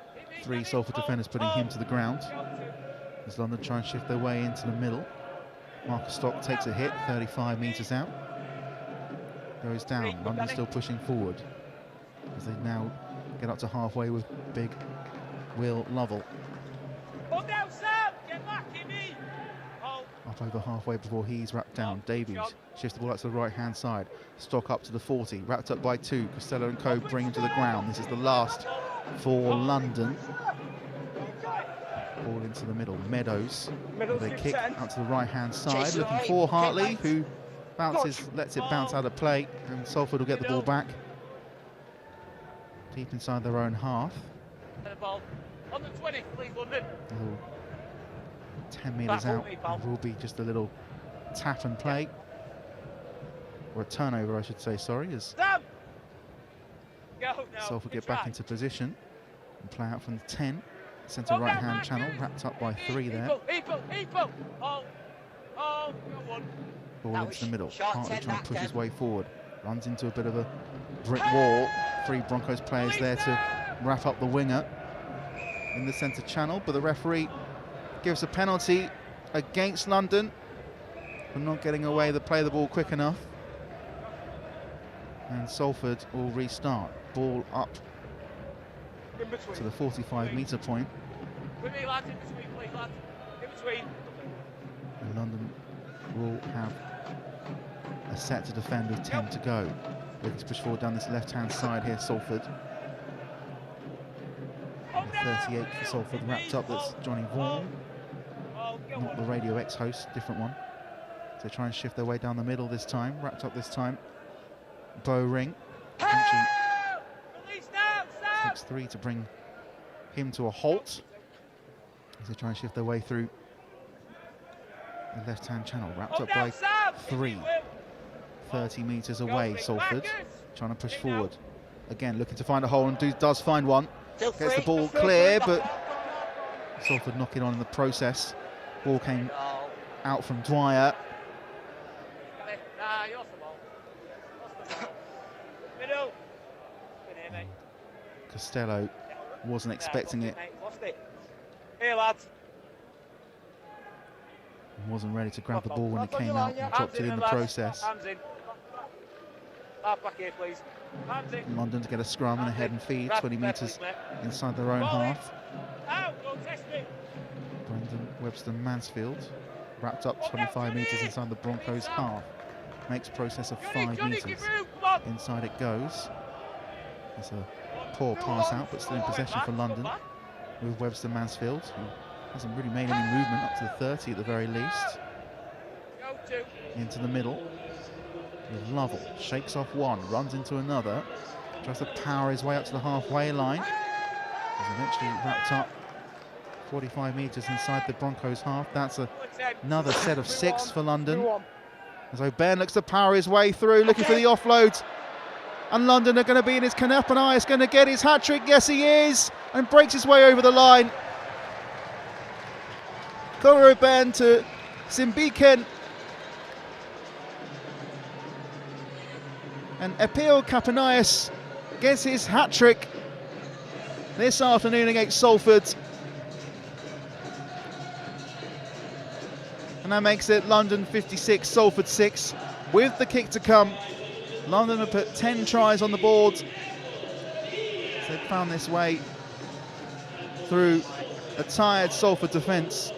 3 Salford defenders putting him to the ground. As London try and shift their way into the middle. Marcus Stock takes a hit, 35 metres out. Goes down. London still pushing forward, as they now get up to halfway with big Will Lovell. Down, Sam. Get back, Kimmy. Up over halfway before he's wrapped down. Davies shifts the ball out to the right-hand side. Stock up to the 40, wrapped up by 2. Costello and Co bring him to the ground. This is the last for London. Ball into the middle. Meadows with a kick out to the right-hand side, looking for Hartley, who lets it bounce out of play, and Salford will get the ball back deep inside their own half. The ball on the 20, please, London. 10 metres out. There will be just a little tap and play, or a turnover, I should say. Sorry, as Salford get back into position and play out from the 10. Centre right-hand channel, wrapped up by 3 there. Ball into the middle. Hartley trying to push his way forward. Runs into a bit of a brick wall. 3 Broncos players there to wrap up the winger in the centre channel, but the referee gives a penalty against London for not getting away to play the ball quick enough. And Salford will restart. Ball up to the 45-metre point. With me, lads, in between, please, lads. In between. And London will have a set to defend with 10 to go. Looking to push forward down this left-hand side here, Salford. The 38 for Salford wrapped up, that's Johnny Vaughan. Not the Radio X host, different one. So try and shift their way down the middle this time, wrapped up this time. Bow Ring. Takes 3 to bring him to a halt as they try and shift their way through the left-hand channel, wrapped up by 3. 30 metres away, Salford trying to push forward. Again, looking to find a hole, and does find one. Gets the ball clear, but Salford knock it on in the process. Ball came out from Dwyer. Nah, you're the ball. Middle. In here, mate. Costello wasn't expecting it. Lost it. Here, lads. Wasn't ready to grab the ball when it came out and dropped it in the process. Hands in. Half back here, please. Hands in. London to get a scrum and a head and feed, 20 metres inside their own half. Out, go test it. Brendan Webster Mansfield wrapped up 25 metres inside the Broncos half. Makes process of 5 metres. Inside it goes. It's a poor pass out, but still in possession for London with Webster Mansfield, who hasn't really made any movement up to the 30 at the very least. Into the middle with Lovell, shakes off one, runs into another, tries to power his way up to the halfway line. He's eventually wrapped up 45 metres inside the Broncos half. That's another set of 6 for London. As O'Byrne looks to power his way through, looking for the offload. And London are going to be in his Kanapanai. Is going to get his hat-trick. Yes, he is. And breaks his way over the line. Connor O'Byrne to Simbiken. And Epil Kapanias gets his hat-trick this afternoon against Salford. And that makes it London 56, Salford 6. With the kick to come, London have put 10 tries on the board. They've found this way through a tired Salford defence.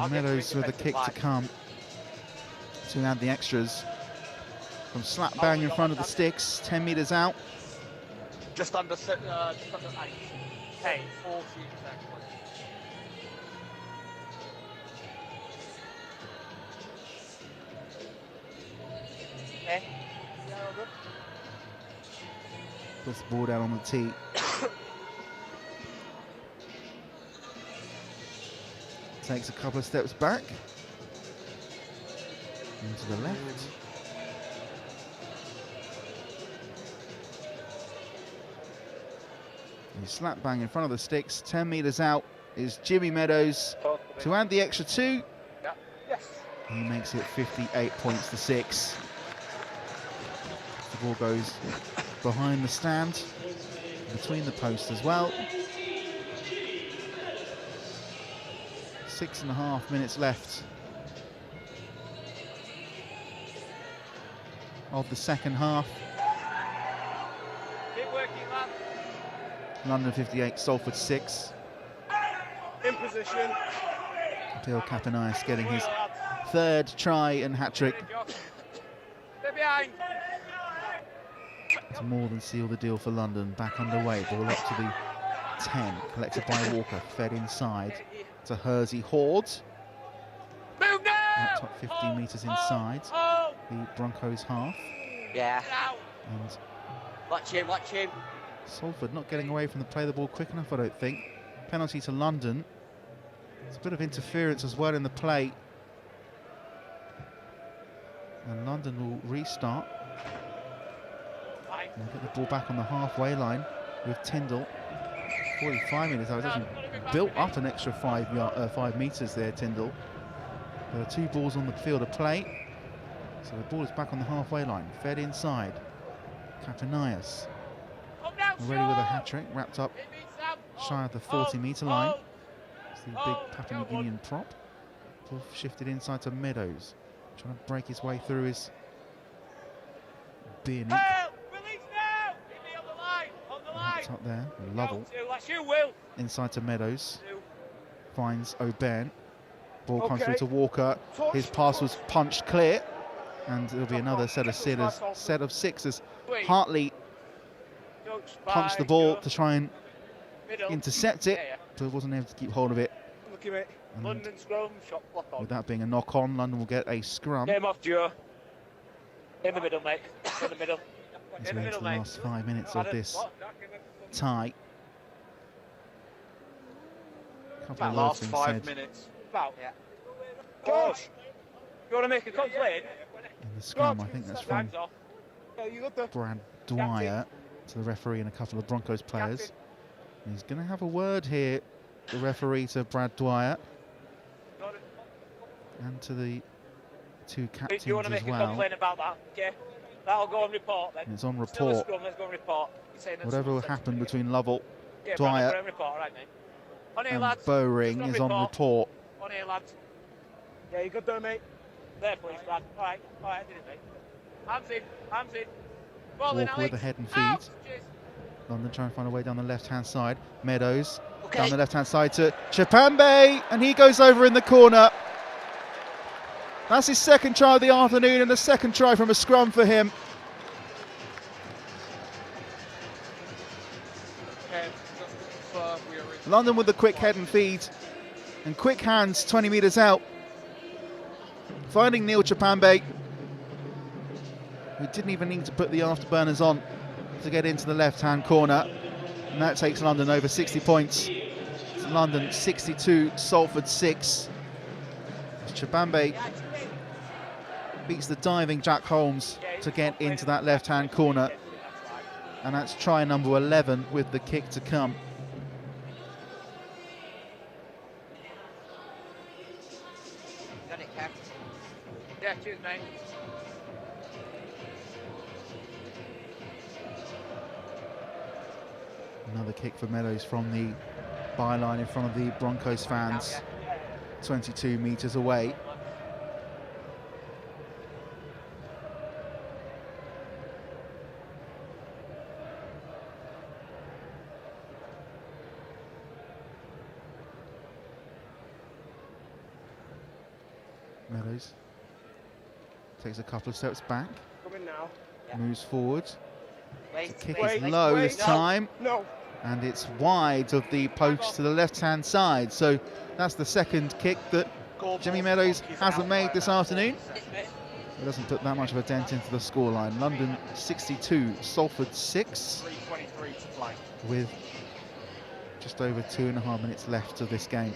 Meadows with a kick to come to add the extras. From slap bang in front of the sticks, 10 metres out. Just under 8. 14 exactly. Okay. Puts the ball down on the tee. Takes a couple of steps back. Into the left. And slap bang in front of the sticks. 10 metres out is Jimmy Meadows to add the extra 2. Yes. He makes it 58 points to 6. The ball goes behind the stand, between the posts as well. 6.5 minutes left of the second half. Keep working, lad. London 58, Salford 6. In position. Bill Kapanias getting his 3rd try and hat-trick Stay behind. to more than seal the deal for London. Back underway, ball up to the 10, collected by Walker, fed inside to Hersey Horde. Move now! Top 15 metres inside the Broncos half. Yeah. And Watch him. Salford not getting away from the play the ball quick enough, I don't think. Penalty to London. It's a bit of interference as well in the play. And London will restart. And get the ball back on the halfway line with Tyndall. 45 metres. I was actually built up an extra 5 metres there, Tyndall. There are 2 balls on the field of play. So the ball is back on the halfway line. Fed inside. Kapanias. Already with a hat-trick, wrapped up shy of the 40-metre line. It's the big Papua New Guinean prop. Ball shifted inside to Meadows. Trying to break his way through his Biernick. Wrapped up there, Lovell. Inside to Meadows. Finds O'Byrne. Ball comes through to Walker. His pass was punched clear. And there'll be another set of 6 as Hartley punched the ball to try and intercept it, but wasn't able to keep hold of it. And with that being a knock-on, London will get a scrum. Game off, Joe. In the middle, mate. In the middle. As we enter the last 5 minutes of this tie. Couple of last being 5 said minutes. About, yeah. Gosh. You want to make a complaint? in the scrum. I think that's from Brad Dwyer to the referee and a couple of Broncos players. He's going to have a word here, the referee, to Brad Dwyer and to the two captains You want to as make a well. complaint about that? Okay, that'll go on report then. It's on Still a report. scrum, let's go on report. You're saying that Whatever someone said happened something. between Lovell, Yeah, Dwyer Brad, report, right, mate. On here, and lads. Bowring Just is on report. On here, lads. Yeah, you good there, mate? There, please, Brad. All right, I did it, mate. Hands in, hands in. Ball in, Walker Alex. with the head and Out. feet. Cheers. London trying to find a way down the left-hand side. Meadows down the left-hand side to Chapambe, and he goes over in the corner. That's his second try of the afternoon, and the second try from a scrum for him. London with the quick head and feet and quick hands 20 metres out. Finding Neil Chapambe, who didn't even need to put the afterburners on to get into the left-hand corner. And that takes London over 60 points. It's London 62, Salford 6. Chapambe beats the diving Jack Holmes to get into that left-hand corner. And that's try number 11 with the kick to come. Done it, Cap. Yeah, cheers, mate. Another kick for Meadows from the byline in front of the Broncos fans, 22 metres away. Meadows takes a couple of steps back, Come in now. moves forward. Wait, The kick wait, is low this no, time, No. and it's wide of the post to the left-hand side. So that's the second kick that Jimmy Meadows hasn't made this afternoon. It doesn't put that much of a dent into the scoreline. London 62, Salford 6, 3:23 to play. with just over 2.5 minutes left of this game.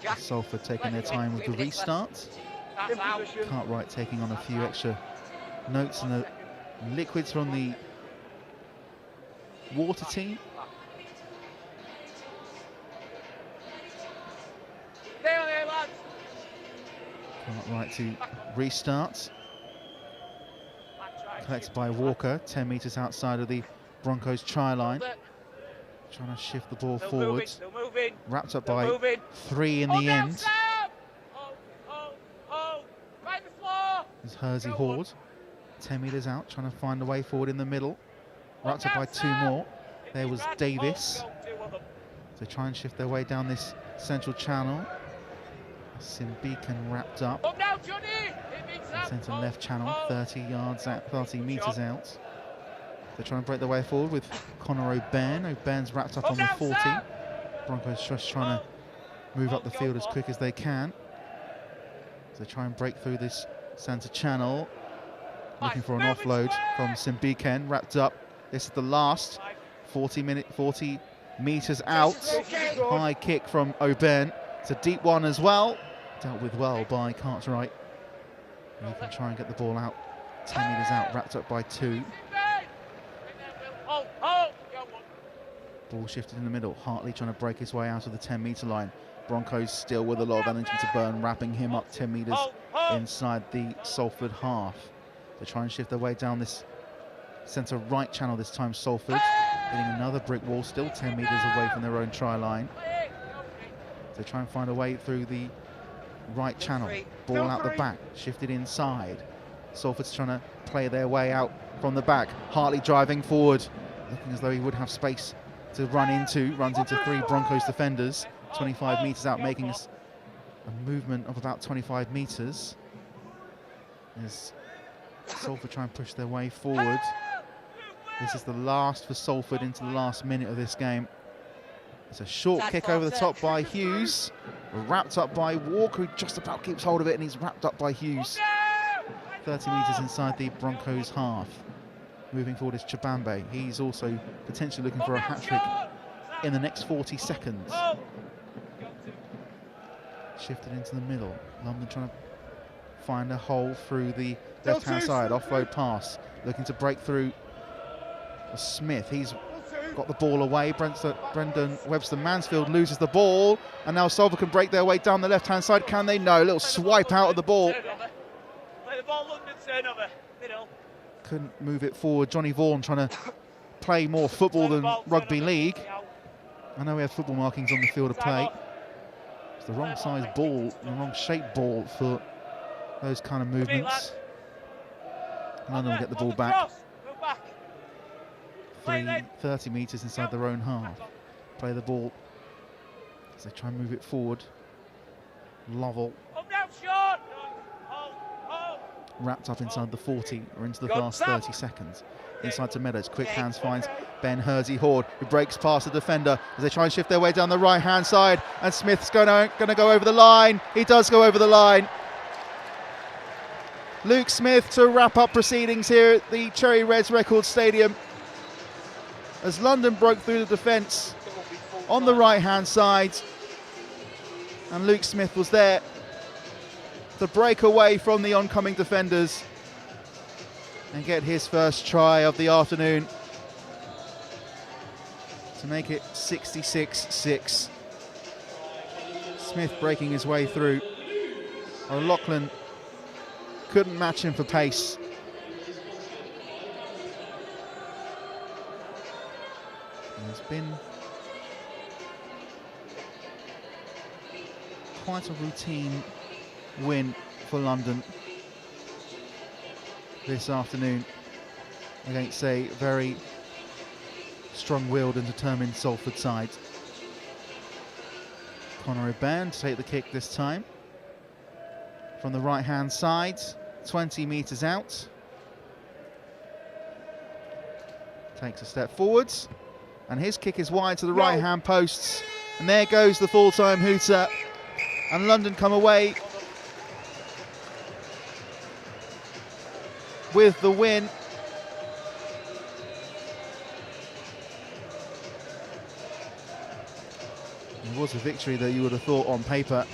Jack. Salford taking their time with the restart. That's out. Cartwright taking on a few extra notes and the liquids from the water team. Stay on here, lads. Cartwright to restart. Collected by Walker, 10 metres outside of the Broncos try line. Trying to shift the ball forwards. Still moving. Wrapped up Still by moving. 3 in Hold the down, end. Sam! Hold. Right the floor. As Hersey Horde, 10 metres out, trying to find a way forward in the middle. Wrapped up by 2 more. There was Davis. They try and shift their way down this central channel. Simbeacon wrapped up. Up now, Johnny. Centre left channel, 30 yards out, 30 metres out. They're trying to break their way forward with Connor O'Byrne. O'Byrne's wrapped up on the 40. Broncos just trying to move up the field as quick as they can. So they try and break through this centre channel. Looking for an offload from Simbeacon, wrapped up. This is the last 40 metres out. High kick from O'Byrne. It's a deep one as well. Dealt with well by Cartwright. He can try and get the ball out. 10 metres out, wrapped up by 2. Ball shifted in the middle. Hartley trying to break his way out of the 10-metre line. Broncos still with a lot of energy to burn, wrapping him up 10 metres inside the Salford half. They try and shift their way down this centre right channel this time. Salford hitting another brick wall, still 10 metres away from their own try line. They try and find a way through the right channel. Ball out the back, shifted inside. Salford's trying to play their way out from the back. Hartley driving forward, looking as though he would have space to run into. Runs into 3 Broncos defenders. 25 metres out, making a movement of about 25 metres. As Salford try and push their way forward. This is the last for Salford into the last minute of this game. It's a short kick over the top by Hughes. Wrapped up by Walker, who just about keeps hold of it, and he's wrapped up by Hughes. 30 metres inside the Broncos half. Moving forward is Chapambe. He's also potentially looking for a hat-trick in the next 40 seconds. Shifted into the middle. London trying to find a hole through the left-hand side. Offload pass. Looking to break through Smith, he's got the ball away. Brendan Webster-Mansfield loses the ball, and now Salford can break their way down the left-hand side. Can they? No. A little swipe out of the ball. Play the ball, London, turnover. Middle. Couldn't move it forward. Johnny Vaughan trying to play more football than rugby league. I know we have football markings on the field of play. It's the wrong size ball, the wrong shaped ball for those kind of movements. London will get the ball back. 30 metres inside their own half. Play the ball as they try and move it forward. Lovell wrapped up inside the 40 or into the last 30 seconds. Inside to Meadows, quick hands finds Ben Hersey-Horde, who breaks past the defender as they try and shift their way down the right-hand side, and Smith's going to go over the line. He does go over the line. Luke Smith to wrap up proceedings here at the Cherry Reds Record Stadium as London broke through the defence on the right-hand side, and Luke Smith was there to break away from the oncoming defenders and get his first try of the afternoon to make it 66-6. Smith breaking his way through. O'Loughlin couldn't match him for pace. It's been quite a routine win for London this afternoon against a very strong-willed and determined Salford side. Conor O'Byrne to take the kick this time from the right-hand side, 20 metres out. Takes a step forwards, and his kick is wide to the right-hand posts, and there goes the full-time hooter, and London come away with the win. It was a victory that you would have thought on paper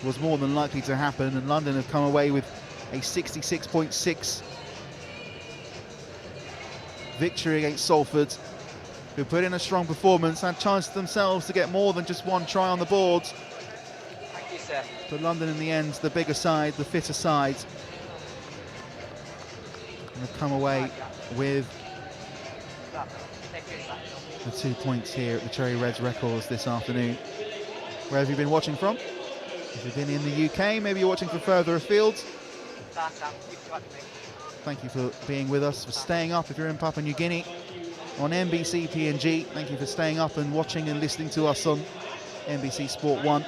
was more than likely to happen, and London have come away with a 66.6 victory against Salford, who put in a strong performance, had chances themselves to get more than just one try on the board. Thank you, sir. But London in the end, the bigger side, the fitter side, and have come away with the 2 points here at the Cherry Reds Records this afternoon. Where have you been watching from? If you've been in the UK, maybe you're watching from further afield. Thank you for being with us, for staying up if you're in Papua New Guinea on NBC PNG. Thank you for staying up and watching and listening to us on NBC Sport 1.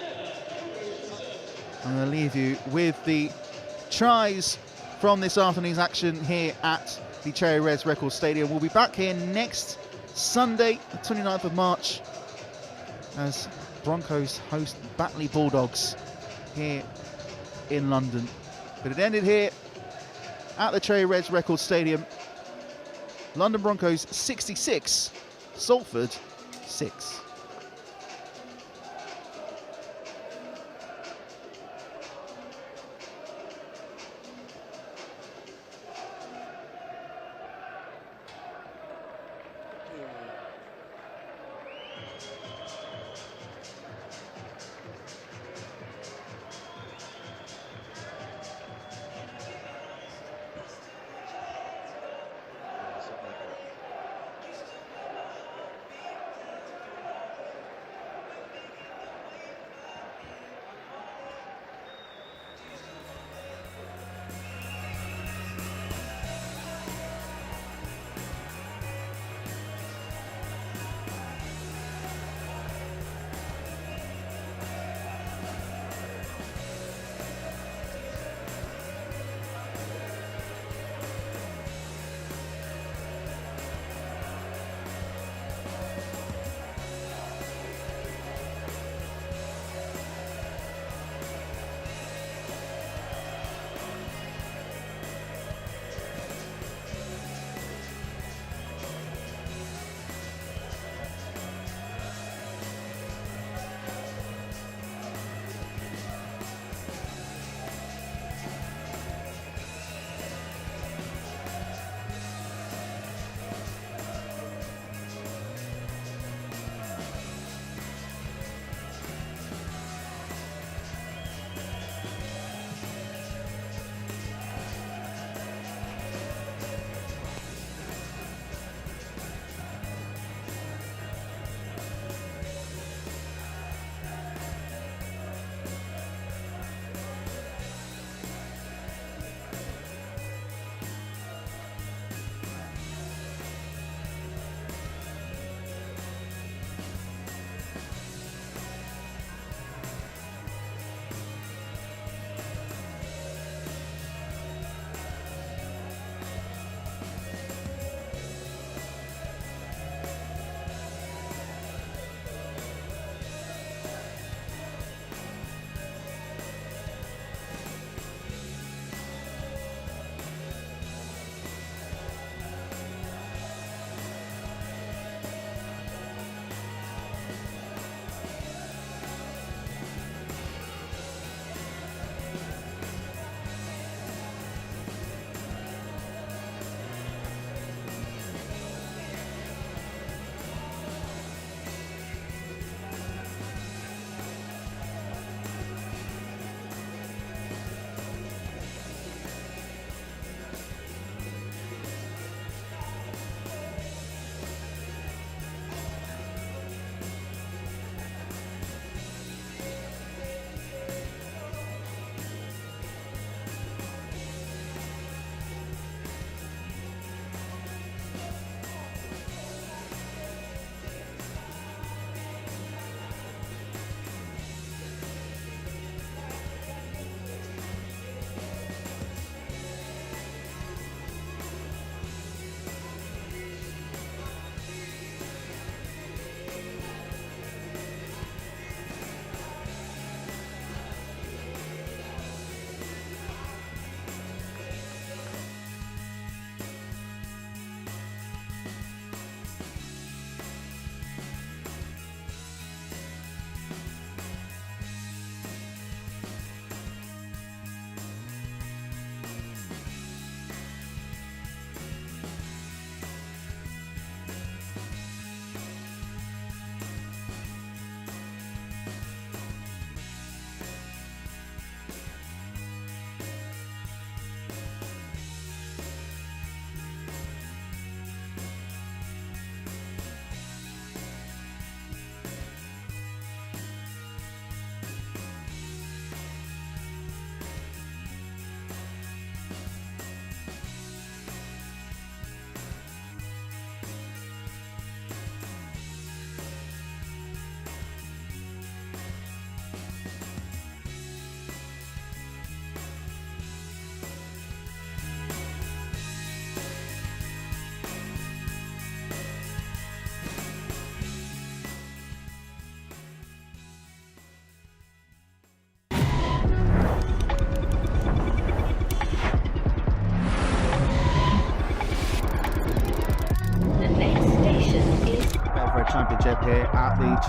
I'm going to leave you with the tries from this afternoon's action here at the Cherry Reds Record Stadium. We'll be back here next Sunday, the 29th of March, as Broncos host Batley Bulldogs here in London. But it ended here at the Cherry Reds Record Stadium. London Broncos 66, Salford 6.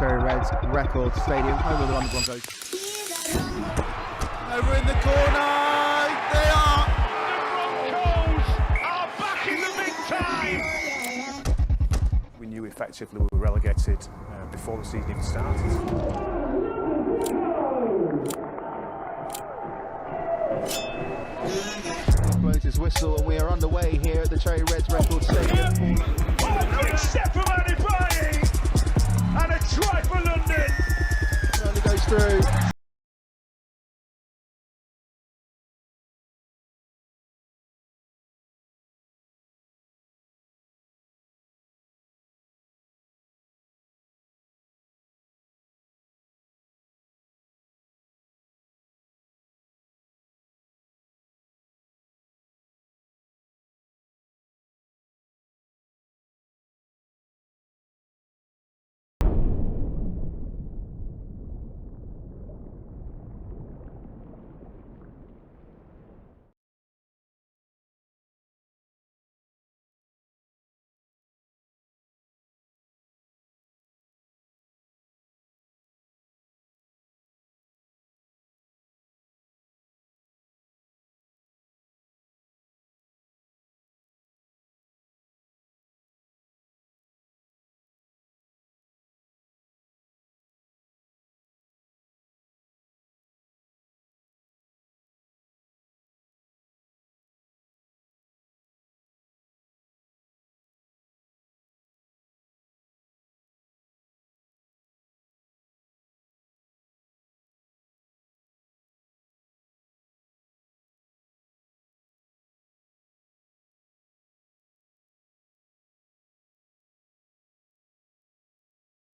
Cherry Reds Record Stadium, home of the London Broncos. Over in the corner, they are! The Broncos are back in the big time! We knew effectively we were relegated before the season even started. Blows his whistle and we are underway here at the Cherry Reds Record Stadium. Oh, a big step from Andy Bryant! And a try for London! Early goes through.